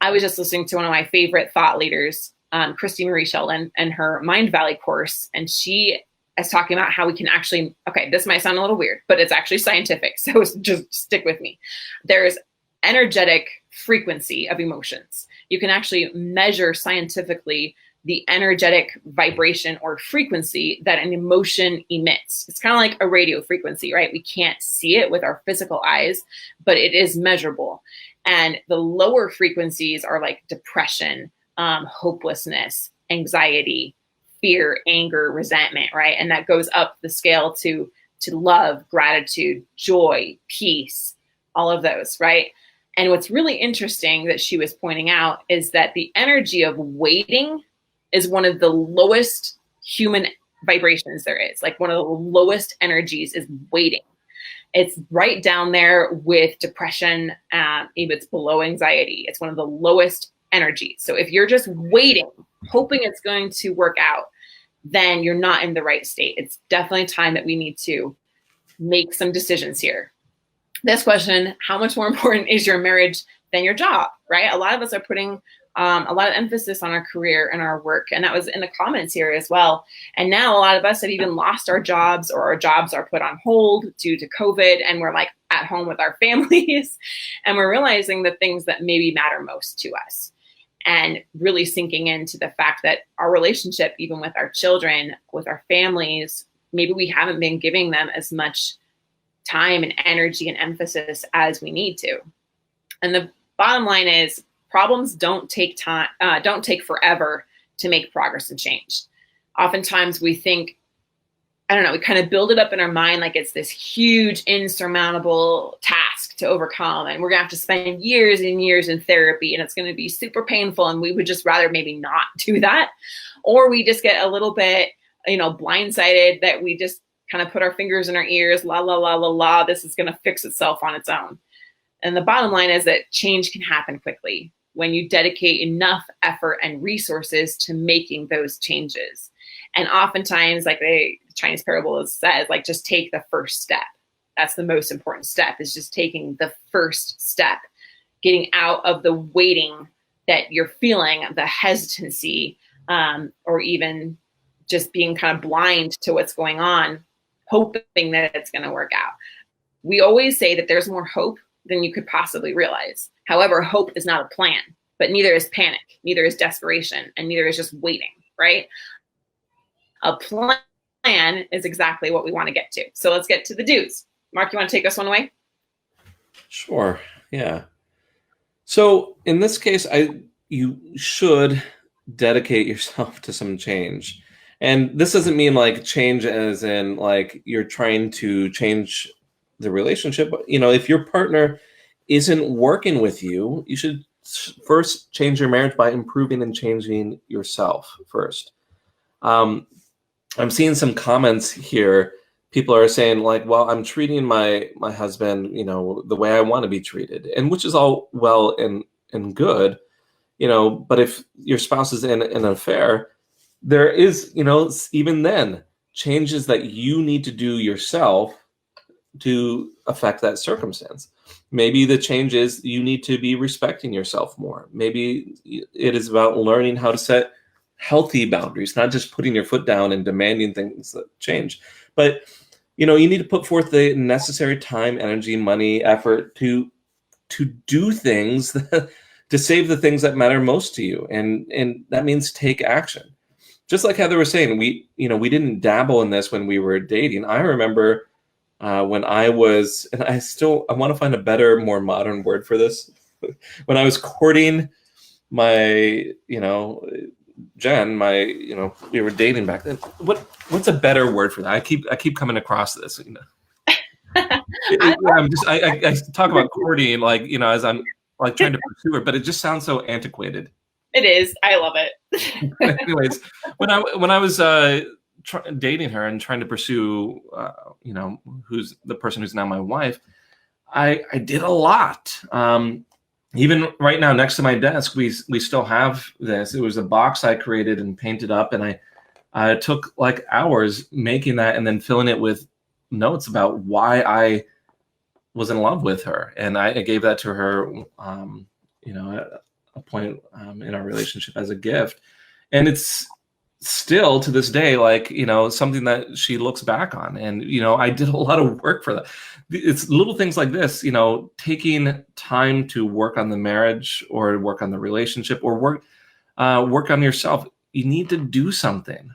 S3: I was just listening to one of my favorite thought leaders, Christy Marie Sheldon, and her Mind Valley course. And she is talking about how we can actually, okay, this might sound a little weird, but it's actually scientific. So just stick with me. There's energetic frequency of emotions. You can actually measure scientifically the energetic vibration or frequency that an emotion emits. It's kind of like a radio frequency, right? We can't see it with our physical eyes, but it is measurable. And the lower frequencies are like depression, hopelessness, anxiety, fear, anger, resentment, right? And that goes up the scale to love, gratitude, joy, peace, all of those, right? And what's really interesting that she was pointing out is that the energy of waiting is one of the lowest human vibrations there is. Like one of the lowest energies is waiting. It's right down there with depression. It's below anxiety. It's one of the lowest energies. So if you're just waiting, hoping it's going to work out, then you're not in the right state. It's definitely time that we need to make some decisions here. This question, how much more important is your marriage than your job, right? A lot of us are putting a lot of emphasis on our career and our work. And that was in the comments here as well. And now a lot of us have even lost our jobs, or our jobs are put on hold due to COVID. And we're like at home with our families. And we're realizing the things that maybe matter most to us, and really sinking into the fact that our relationship, even with our children, with our families, maybe we haven't been giving them as much time and energy and emphasis as we need to. And the bottom line is, problems don't take time, don't take forever to make progress and change. Oftentimes we think, I don't know, we kind of build it up in our mind like it's this huge, insurmountable task to overcome. And we're going to have to spend years and years in therapy, and it's going to be super painful. And we would just rather maybe not do that. Or we just get a little bit, blindsided that we just kind of put our fingers in our ears, la, la, la, la, la, this is going to fix itself on its own. And the bottom line is that change can happen quickly when you dedicate enough effort and resources to making those changes. And oftentimes, like the Chinese parable says, like, just take the first step. That's the most important step, is just taking the first step, getting out of the waiting that you're feeling, the hesitancy, or even just being kind of blind to what's going on, hoping that it's going to work out. We always say that there's more hope than you could possibly realize. However, hope is not a plan, but neither is panic, neither is desperation, and neither is just waiting, right? A plan is exactly what we want to get to. So let's get to the do's. Mark, you want to take us one away?
S4: Sure. Yeah. So in this case, you should dedicate yourself to some change. And this doesn't mean like change as in like you're trying to change the relationship. If your partner isn't working with you, you should first change your marriage by improving and changing yourself first. I'm seeing some comments here. People are saying like, well, I'm treating my husband, the way I want to be treated, and which is all well and good, but if your spouse is in an affair, there is, even then, changes that you need to do yourself to affect that circumstance. Maybe the change is you need to be respecting yourself more. Maybe it is about learning how to set healthy boundaries, not just putting your foot down and demanding things that change. But, you need to put forth the necessary time, energy, money, effort to do things to save the things that matter most to you. And that means take action. Just like Heather was saying, we didn't dabble in this when we were dating. I remember when I was, and I want to find a better, more modern word for this. When I was courting my, Jen, we were dating back then. What's a better word for that? I keep coming across this. I talk about courting as I'm like trying to pursue her, but it just sounds so antiquated.
S3: It is. I love it.
S4: Anyways, when I was dating her and trying to pursue, who's the person who's now my wife, I did a lot. Even right now, next to my desk, we still have this. It was a box I created and painted up, and I took like hours making that and then filling it with notes about why I was in love with her, and I gave that to her, at a point in our relationship as a gift, and it's still to this day something that she looks back on. And I did a lot of work for that. It's little things like this, taking time to work on the marriage or work on the relationship or work on yourself. You need to do something,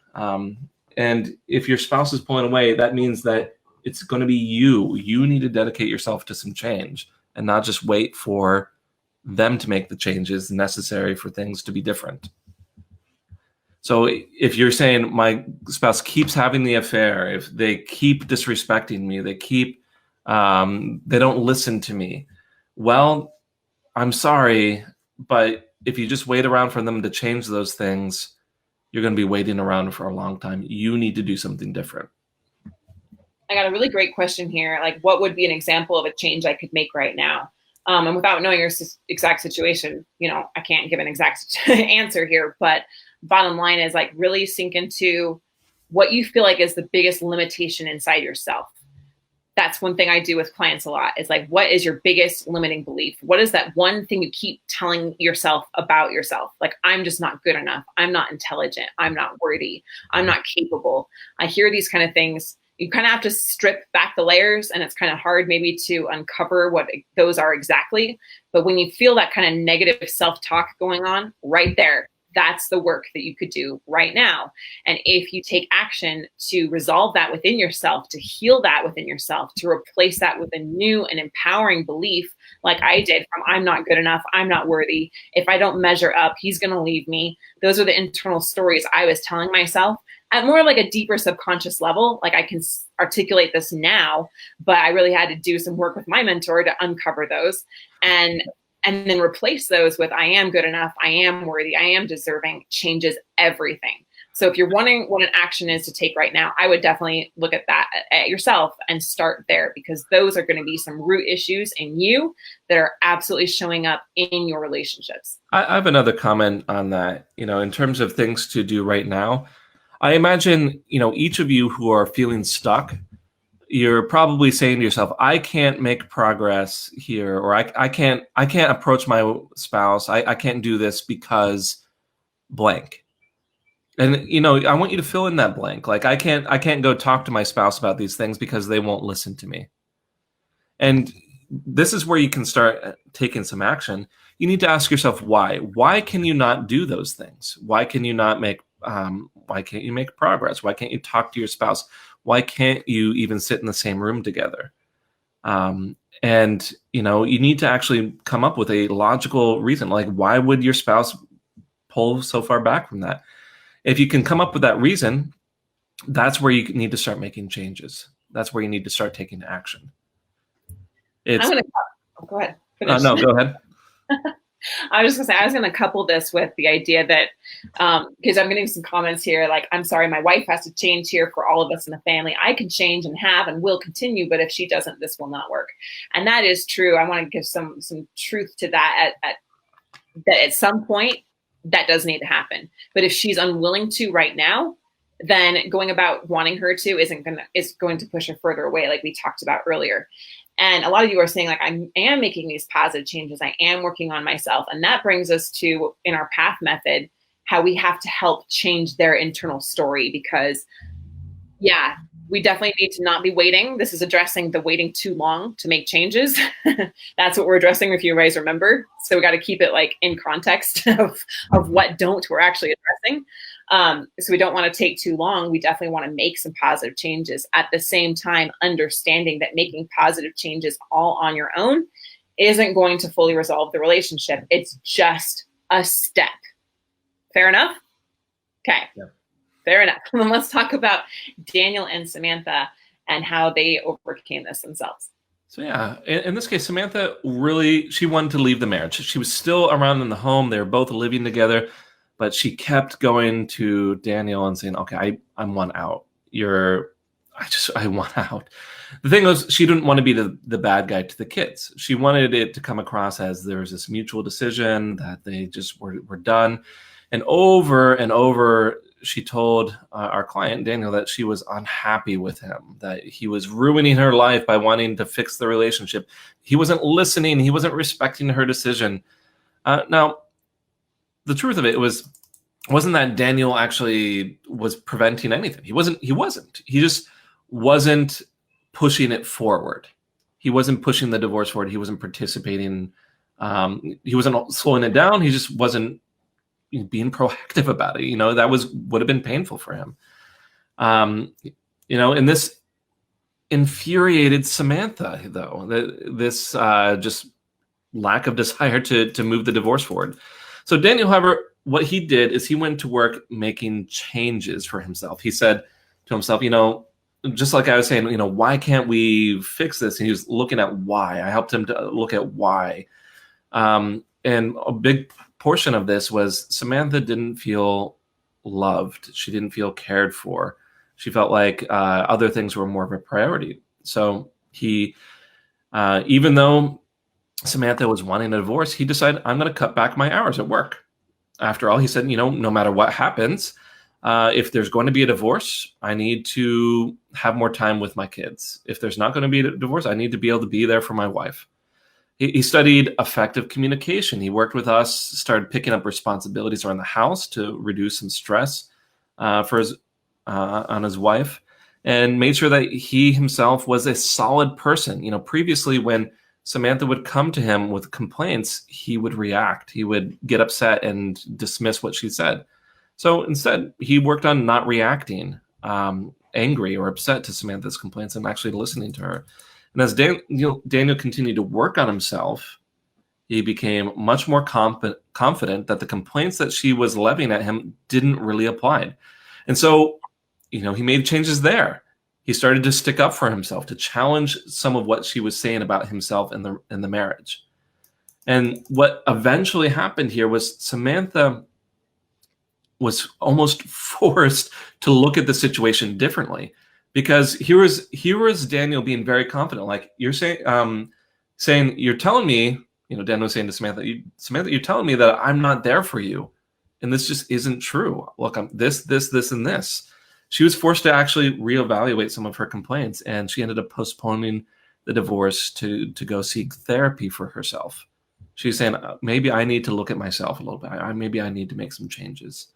S4: and if your spouse is pulling away, that means that it's going to be you need to dedicate yourself to some change and not just wait for them to make the changes necessary for things to be different. So if you're saying my spouse keeps having the affair, if they keep disrespecting me, they don't listen to me, well, I'm sorry, but if you just wait around for them to change those things, you're going to be waiting around for a long time. You need to do something different.
S3: I got a really great question here. Like, what would be an example of a change I could make right now? And without knowing your exact situation, I can't give an exact answer here, but bottom line is like really sink into what you feel like is the biggest limitation inside yourself. that's one thing I do with clients a lot, is like, what is your biggest limiting belief? What is that one thing you keep telling yourself about yourself? Like, I'm just not good enough. I'm not intelligent. I'm not worthy. I'm not capable. I hear these kind of things. You kind of have to strip back the layers, and it's kind of hard maybe to uncover what those are exactly. But when you feel that kind of negative self-talk going on right there, that's the work that you could do right now. And if you take action to resolve that within yourself, to heal that within yourself, to replace that with a new and empowering belief, like I did, from I'm not good enough, I'm not worthy, if I don't measure up, he's going to leave me. Those are the internal stories I was telling myself at more like a deeper subconscious level. Like, I can articulate this now, but I really had to do some work with my mentor to uncover those. And then replace those with I am good enough, I am worthy, I am deserving, changes everything. So if you're wondering what an action is to take right now, I would definitely look at that at yourself and start there, because those are going to be some root issues in you that are absolutely showing up in your relationships.
S4: I have another comment on that. In terms of things to do right now, I imagine, each of you who are feeling stuck, you're probably saying to yourself, I can't make progress here, or I can't approach my spouse. I can't do this because blank. And, I want you to fill in that blank. Like, I can't go talk to my spouse about these things because they won't listen to me. And this is where you can start taking some action. You need to ask yourself why. Why can you not do those things? Why can you not make why can't you make progress? Why can't you talk to your spouse? Why can't you even sit in the same room together? And, you need to actually come up with a logical reason. Like, why would your spouse pull so far back from that? If you can come up with that reason, that's where you need to start making changes. That's where you need to start taking action.
S3: Go ahead.
S4: No, go ahead.
S3: I was just going to say, I was going to couple this with the idea that, because I'm getting some comments here, like, I'm sorry, my wife has to change here for all of us in the family. I can change and have and will continue, but if she doesn't, this will not work. And that is true. I want to give some truth to that that at some point that does need to happen. But if she's unwilling to right now, then going about wanting her to is going to push her further away, like we talked about earlier. And a lot of you are saying, like, I am making these positive changes. I am working on myself. And that brings us to, in our PATH method, how we have to help change their internal story. Because, yeah, we definitely need to not be waiting. This is addressing the waiting too long to make changes. That's what we're addressing, if you guys remember. So we got to keep it like in context of what we're actually addressing. So we don't want to take too long. We definitely want to make some positive changes. At the same time, understanding that making positive changes all on your own isn't going to fully resolve the relationship. It's just a step. Fair enough? Okay. Yeah. Fair enough. Then let's talk about Daniel and Samantha and how they overcame this themselves.
S4: So yeah, in this case, Samantha she wanted to leave the marriage. She was still around in the home. They were both living together. But she kept going to Daniel and saying, okay, I want out. I want out. The thing was, she didn't want to be the bad guy to the kids. She wanted it to come across as there was this mutual decision that they just were done. And over, she told our client, Daniel, that she was unhappy with him, that he was ruining her life by wanting to fix the relationship. He wasn't listening. He wasn't respecting her decision. Now, the truth of it wasn't that Daniel actually was preventing anything. He wasn't. He just wasn't pushing it forward. He wasn't pushing the divorce forward. He wasn't participating. He wasn't slowing it down. He just wasn't being proactive about it. That would have been painful for him. And this infuriated Samantha, though. This just lack of desire to move the divorce forward. So Daniel, however, what he did is he went to work making changes for himself. He said to himself, just like I was saying, why can't we fix this? And he was looking at why. I helped him to look at why. And a big portion of this was Samantha didn't feel loved. She didn't feel cared for. She felt like other things were more of a priority. So he, even though Samantha was wanting a divorce, he decided, I'm going to cut back my hours at work. After all, he said, no matter what happens, If there's going to be a divorce, I need to have more time with my kids. If there's not going to be a divorce, I need to be able to be there for my wife. He studied effective communication. He worked with us, started picking up responsibilities around the house to reduce some stress on his wife, and made sure that he himself was a solid person. Previously when Samantha would come to him with complaints, he would react. He would get upset and dismiss what she said. So instead, he worked on not reacting angry or upset to Samantha's complaints and actually listening to her. And as Daniel continued to work on himself, he became much more confident that the complaints that she was levying at him didn't really apply. And so, he made changes there. He started to stick up for himself, to challenge some of what she was saying about himself in the marriage. And what eventually happened here was Samantha was almost forced to look at the situation differently, because here was Daniel being very confident. Like, you're saying you're telling me, Daniel was saying to Samantha, Samantha, you're telling me that I'm not there for you, and this just isn't true. Look, I'm this, and this. She was forced to actually reevaluate some of her complaints, and she ended up postponing the divorce to go seek therapy for herself. She's saying, maybe I need to look at myself a little bit. Maybe I need to make some changes.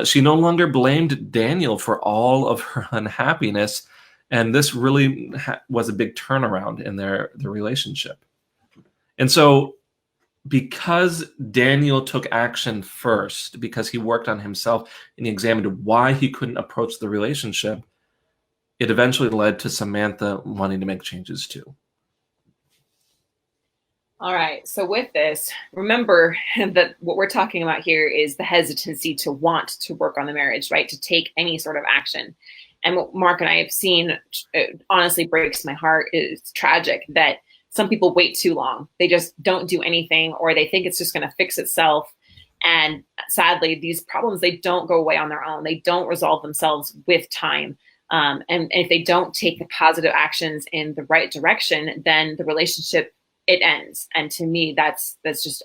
S4: She no longer blamed Daniel for all of her unhappiness, and this really was a big turnaround in their relationship. And so, because Daniel took action first, because he worked on himself and he examined why he couldn't approach the relationship, it eventually led to Samantha wanting to make changes too.
S3: All right. So with this, remember that what we're talking about here is the hesitancy to want to work on the marriage, right? To take any sort of action. And what Mark and I have seen, it honestly breaks my heart. It's tragic that some people wait too long. They just don't do anything, or they think it's just going to fix itself. And sadly, these problems, they don't go away on their own. They don't resolve themselves with time. And if they don't take the positive actions in the right direction, then the relationship, it ends. And to me, that's just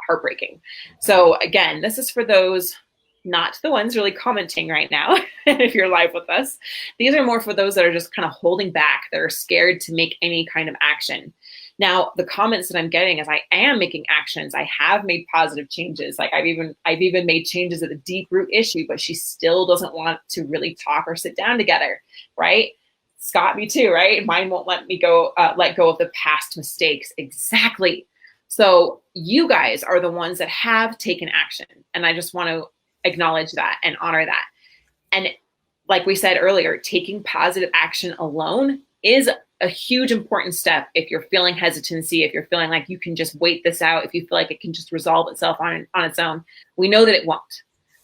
S3: heartbreaking. So again, this is for those, not the ones really commenting right now, if you're live with us. These are more for those that are just kind of holding back. They're scared to make any kind of action. Now, the comments that I'm getting is I am making actions. I have made positive changes. Like I've even made changes at the deep root issue, but she still doesn't want to really talk or sit down together, right? Scott, me too, right? Mine won't let me go, let go of the past mistakes. Exactly. So you guys are the ones that have taken action. And I just want to acknowledge that and honor that. And like we said earlier, taking positive action alone is a huge important step. If you're feeling hesitancy, if you're feeling like you can just wait this out, if you feel like it can just resolve itself on its own, we know that it won't.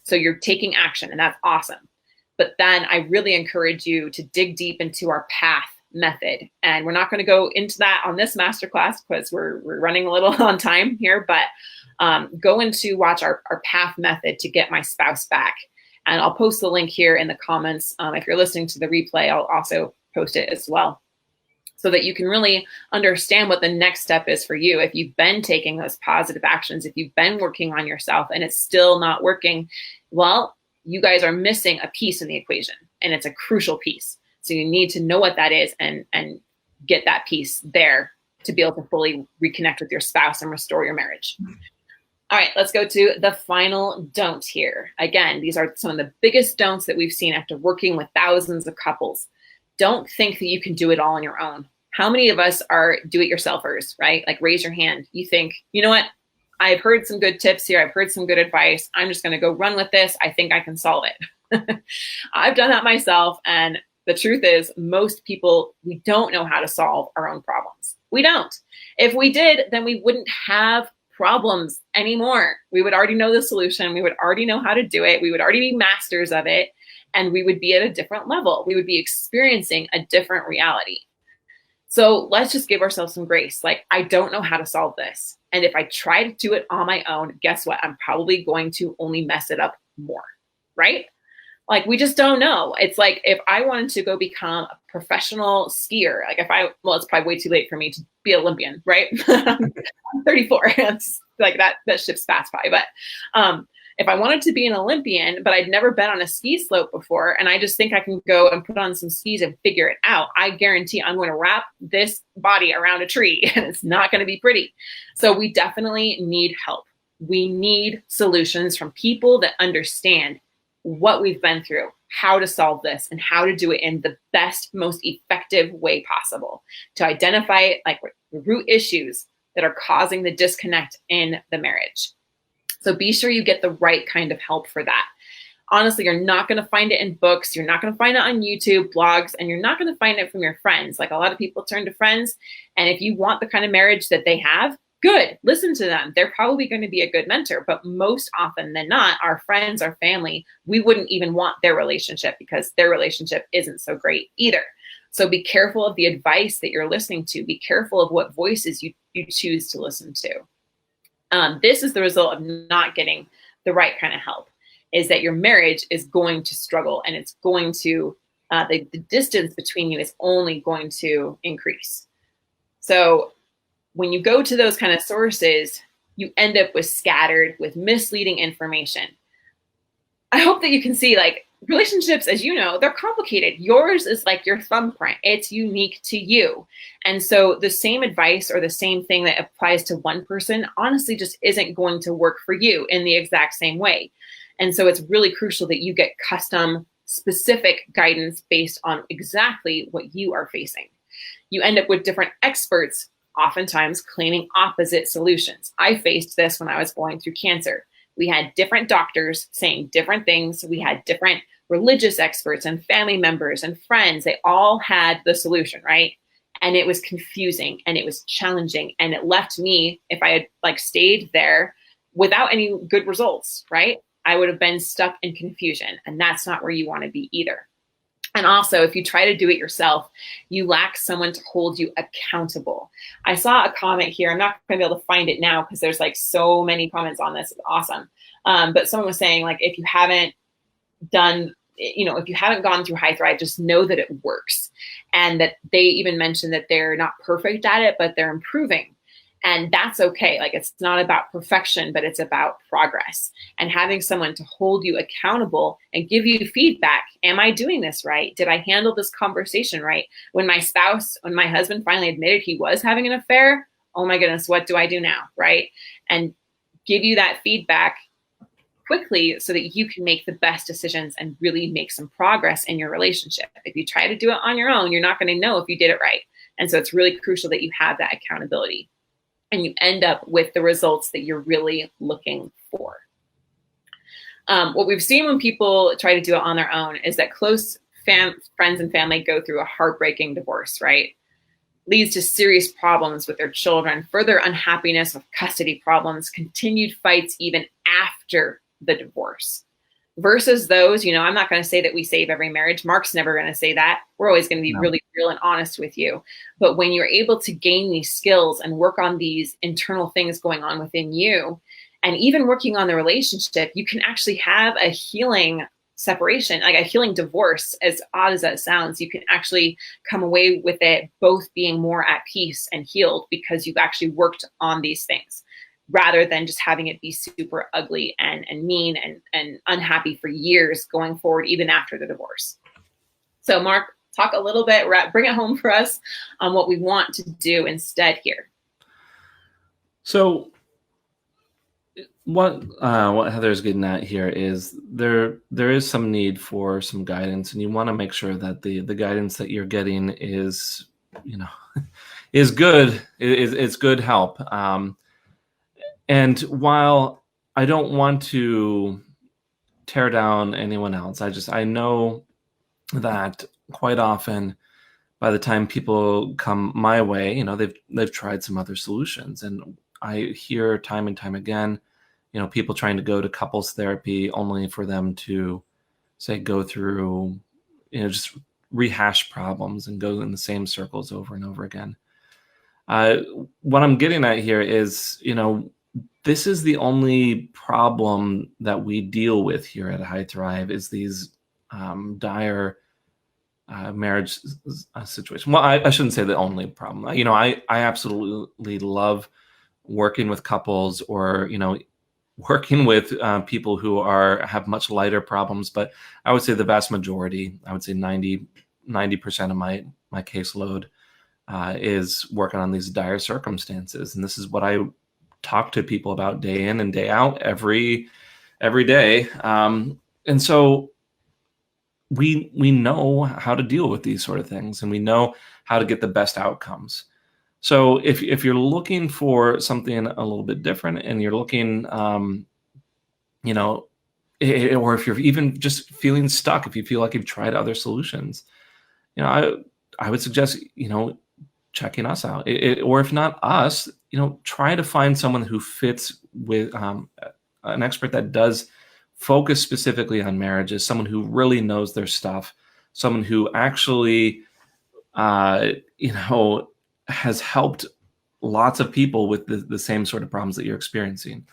S3: So you're taking action, and that's awesome. But then I really encourage you to dig deep into our PATH method. And we're not going to go into that on this masterclass because we're running a little on time here, but go into watch our PATH method to get my spouse back. And I'll post the link here in the comments. If you're listening to the replay, I'll also post it as well, so that you can really understand what the next step is for you. If you've been taking those positive actions, if you've been working on yourself and it's still not working, well, you guys are missing a piece in the equation, and it's a crucial piece. So you need to know what that is and get that piece there to be able to fully reconnect with your spouse and restore your marriage. All right, let's go to the final don't here. Again, these are some of the biggest don'ts that we've seen after working with thousands of couples. Don't think that you can do it all on your own. How many of us are do-it-yourselfers, right? Like, raise your hand. You think, you know what? I've heard some good tips here. I've heard some good advice. I'm just going to go run with this. I think I can solve it. I've done that myself. And the truth is, most people, we don't know how to solve our own problems. We don't. If we did, then we wouldn't have problems anymore. We would already know the solution. We would already know how to do it. We would already be masters of it. And we would be at a different level. We would be experiencing a different reality. So let's just give ourselves some grace. Like, I don't know how to solve this. And if I try to do it on my own, guess what? I'm probably going to only mess it up more, right? Like, we just don't know. It's like, if I wanted to go become a professional skier, like well, it's probably way too late for me to be an Olympian, right? I'm 34. It's like that ship's passed by. But If I wanted to be an Olympian, but I'd never been on a ski slope before, and I just think I can go and put on some skis and figure it out, I guarantee I'm going to wrap this body around a tree and it's not going to be pretty. So we definitely need help. We need solutions from people that understand what we've been through, how to solve this, and how to do it in the best, most effective way possible to identify like the root issues that are causing the disconnect in the marriage. So be sure you get the right kind of help for that. Honestly, you're not going to find it in books. You're not going to find it on YouTube, blogs, and you're not going to find it from your friends. Like a lot of people turn to friends. And if you want the kind of marriage that they have, good, listen to them. They're probably going to be a good mentor. But most often than not, our friends, our family, we wouldn't even want their relationship because their relationship isn't so great either. So be careful of the advice that you're listening to. Be careful of what voices you choose to listen to. This is the result of not getting the right kind of help, is that your marriage is going to struggle and it's going to, the distance between you is only going to increase. So when you go to those kind of sources, you end up with scattered, with misleading information. I hope that you can see, like, relationships, as you know, they're complicated. Yours is like your thumbprint. It's unique to you. And so the same advice or the same thing that applies to one person honestly just isn't going to work for you in the exact same way. And so it's really crucial that you get custom specific guidance based on exactly what you are facing. You end up with different experts, oftentimes claiming opposite solutions. I faced this when I was going through cancer. We had different doctors saying different things. We had different religious experts and family members and friends. They all had the solution, right? And it was confusing and it was challenging. And it left me, if I had stayed there without any good results, right? I would have been stuck in confusion. And that's not where you want to be either. And also, if you try to do it yourself, you lack someone to hold you accountable. I saw a comment here. I'm not going to be able to find it now because there's so many comments on this. It's awesome. But someone was saying, if you haven't done, if you haven't gone through High Thrive, just know that it works. And that they even mentioned that they're not perfect at it, but they're improving. And that's okay. It's not about perfection, but it's about progress and having someone to hold you accountable and give you feedback. Am I doing this right? Did I handle this conversation right? When my husband finally admitted he was having an affair, oh my goodness, what do I do now? Right? And give you that feedback quickly so that you can make the best decisions and really make some progress in your relationship. If you try to do it on your own, you're not going to know if you did it right. And so it's really crucial that you have that accountability. And you end up with the results that you're really looking for. What we've seen when people try to do it on their own is that close friends and family go through a heartbreaking divorce, right? Leads to serious problems with their children, further unhappiness with custody problems, continued fights even after the divorce. Versus those, I'm not going to say that we save every marriage. Mark's never going to say that. We're always going to be really real and honest with you. But when you're able to gain these skills and work on these internal things going on within you, and even working on the relationship, you can actually have a healing separation, like a healing divorce, as odd as that sounds. You can actually come away with it both being more at peace and healed because you've actually worked on these things, rather than just having it be super ugly and mean and unhappy for years going forward, even after the divorce. So Mark, talk a little bit, bring it home for us on what we want to do instead here.
S4: So what Heather's getting at here is there is some need for some guidance, and you want to make sure that the guidance that you're getting is, is good, is good help. And while I don't want to tear down anyone else, I know that quite often by the time people come my way, they've tried some other solutions. And I hear time and time again, people trying to go to couples therapy only for them to say, go through, just rehash problems and go in the same circles over and over again. What I'm getting at here is, this is the only problem that we deal with here at High Thrive is these dire marriage situations. Well, I shouldn't say the only problem. I absolutely love working with couples or, working with people who have much lighter problems, but I would say the vast majority, I would say 90% of my caseload is working on these dire circumstances. And this is what I talk to people about day in and day out every day. And so we know how to deal with these sort of things, and we know how to get the best outcomes. So if you're looking for something a little bit different, and you're looking, or if you're even just feeling stuck, if you feel like you've tried other solutions, I would suggest, checking us out, or if not us, try to find someone who fits with an expert that does focus specifically on marriages, someone who really knows their stuff, someone who actually, has helped lots of people with the same sort of problems that you're experiencing.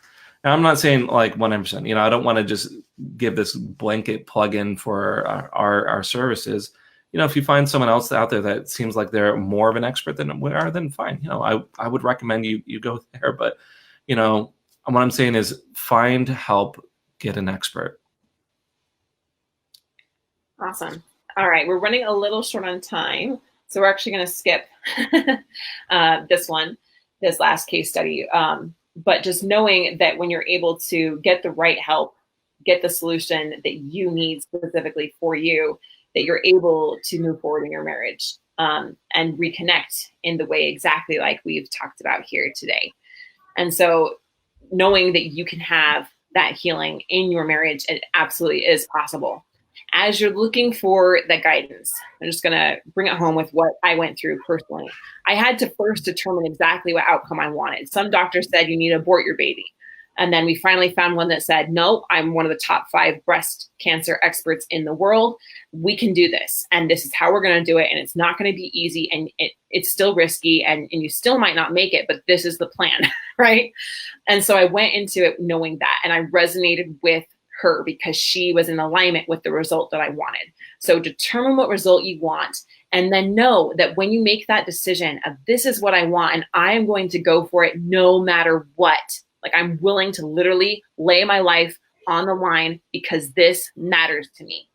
S4: Now, I'm not saying like 100%, I don't want to just give this blanket plug-in for our services. If you find someone else out there that seems like they're more of an expert than we are, then fine. I would recommend you go there. But, what I'm saying is find help, get an expert.
S3: Awesome. All right. We're running a little short on time, so we're actually going to skip this last case study. But just knowing that when you're able to get the right help, get the solution that you need specifically for you, that you're able to move forward in your marriage and reconnect in the way exactly like we've talked about here today. And so knowing that you can have that healing in your marriage, it absolutely is possible. As you're looking for the guidance, I'm just going to bring it home with what I went through personally. I had to first determine exactly what outcome I wanted. Some doctors said you need to abort your baby. And then we finally found one that said, no, I'm one of the top 5 breast cancer experts in the world. We can do this. And this is how we're going to do it. And it's not going to be easy. And it's still risky. And you still might not make it. But this is the plan, right? And so I went into it knowing that. And I resonated with her because she was in alignment with the result that I wanted. So determine what result you want. And then know that when you make that decision of this is what I want, and I am going to go for it no matter what. Like I'm willing to literally lay my life on the line because this matters to me.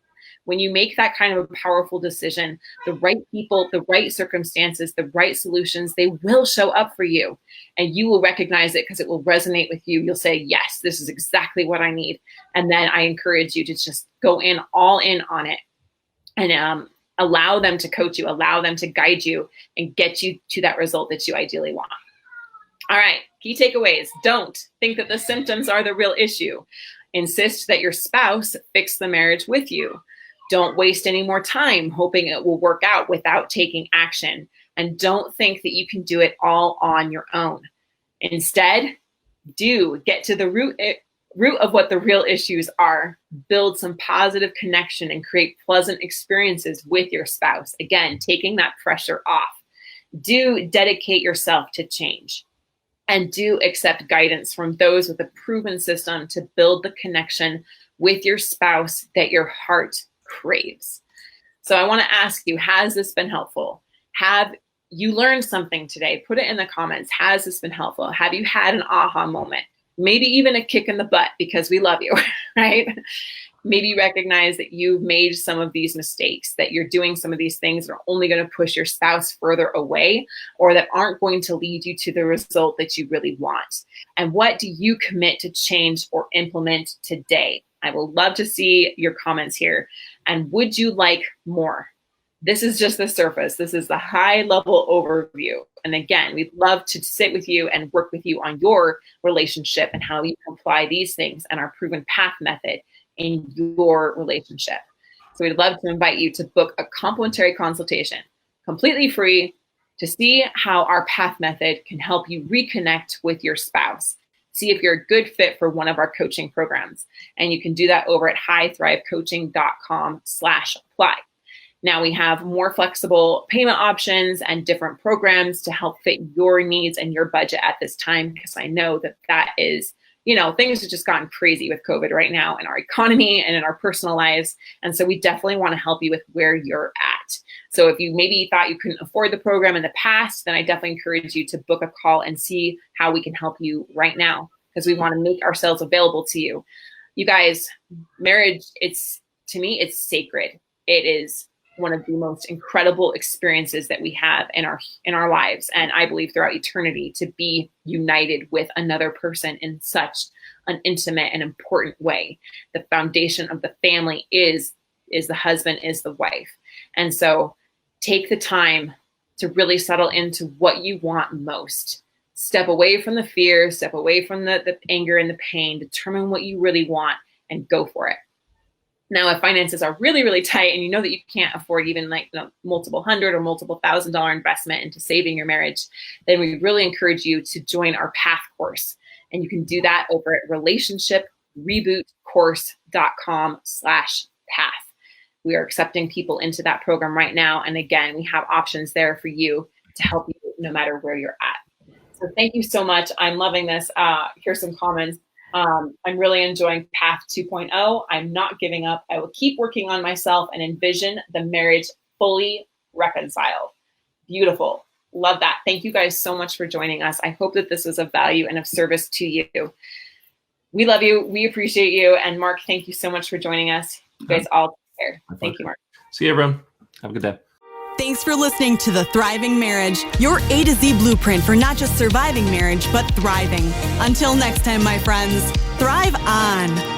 S3: When you make that kind of a powerful decision, the right people, the right circumstances, the right solutions, they will show up for you and you will recognize it because it will resonate with you. You'll say, yes, this is exactly what I need. And then I encourage you to just go all in on it and allow them to coach you, allow them to guide you and get you to that result that you ideally want. All right, key takeaways. Don't think that the symptoms are the real issue. Insist that your spouse fix the marriage with you. Don't waste any more time hoping it will work out without taking action. And don't think that you can do it all on your own. Instead, get to the root of what the real issues are. Build some positive connection and create pleasant experiences with your spouse. Again, taking that pressure off. Dedicate yourself to change. And accept guidance from those with a proven system to build the connection with your spouse that your heart craves. So I want to ask you, has this been helpful? Have you learned something today? Put it in the comments. Has this been helpful? Have you had an aha moment? Maybe even a kick in the butt because we love you, right? Maybe you recognize that you've made some of these mistakes, that you're doing some of these things that are only going to push your spouse further away or that aren't going to lead you to the result that you really want. And what do you commit to change or implement today? I will love to see your comments here. And would you like more? This is just the surface. This is the high level overview. And again, we'd love to sit with you and work with you on your relationship and how you can apply these things and our proven path method in your relationship. So we'd love to invite you to book a complimentary consultation, completely free, to see how our path method can help you reconnect with your spouse. See if you're a good fit for one of our coaching programs. And you can do that over at highthrivecoaching.com/apply. Now we have more flexible payment options and different programs to help fit your needs and your budget at this time, because I know that is, things have just gotten crazy with COVID right now in our economy and in our personal lives. And so we definitely want to help you with where you're at. So if you maybe thought you couldn't afford the program in the past, then I definitely encourage you to book a call and see how we can help you right now. because we want to make ourselves available to you. You guys, marriage, to me, it's sacred. It is one of the most incredible experiences that we have in our lives. And I believe throughout eternity, to be united with another person in such an intimate and important way. The foundation of the family is the husband, is the wife. And so take the time to really settle into what you want most. Step away from the fear, step away from the anger and the pain, determine what you really want and go for it. Now, if finances are really, really tight and you know that you can't afford even multiple $100,000 or multiple $1,000 investment into saving your marriage, then we really encourage you to join our Path course. And you can do that over at relationship.rebootcourse.com/path. We are accepting people into that program right now. And again, we have options there for you to help you no matter where you're at. So thank you so much. I'm loving this. Here's some comments. I'm really enjoying Path 2.0. I'm not giving up. I will keep working on myself and envision the marriage fully reconciled. Beautiful. Love that. Thank you guys so much for joining us. I hope that this was of value and of service to you. We love you. We appreciate you. And Mark, thank you so much for joining us. You guys all take care. Thank you, Mark.
S4: See you, everyone. Have a good day.
S2: Thanks for listening to The Thriving Marriage, your A to Z blueprint for not just surviving marriage, but thriving. Until next time, my friends, thrive on.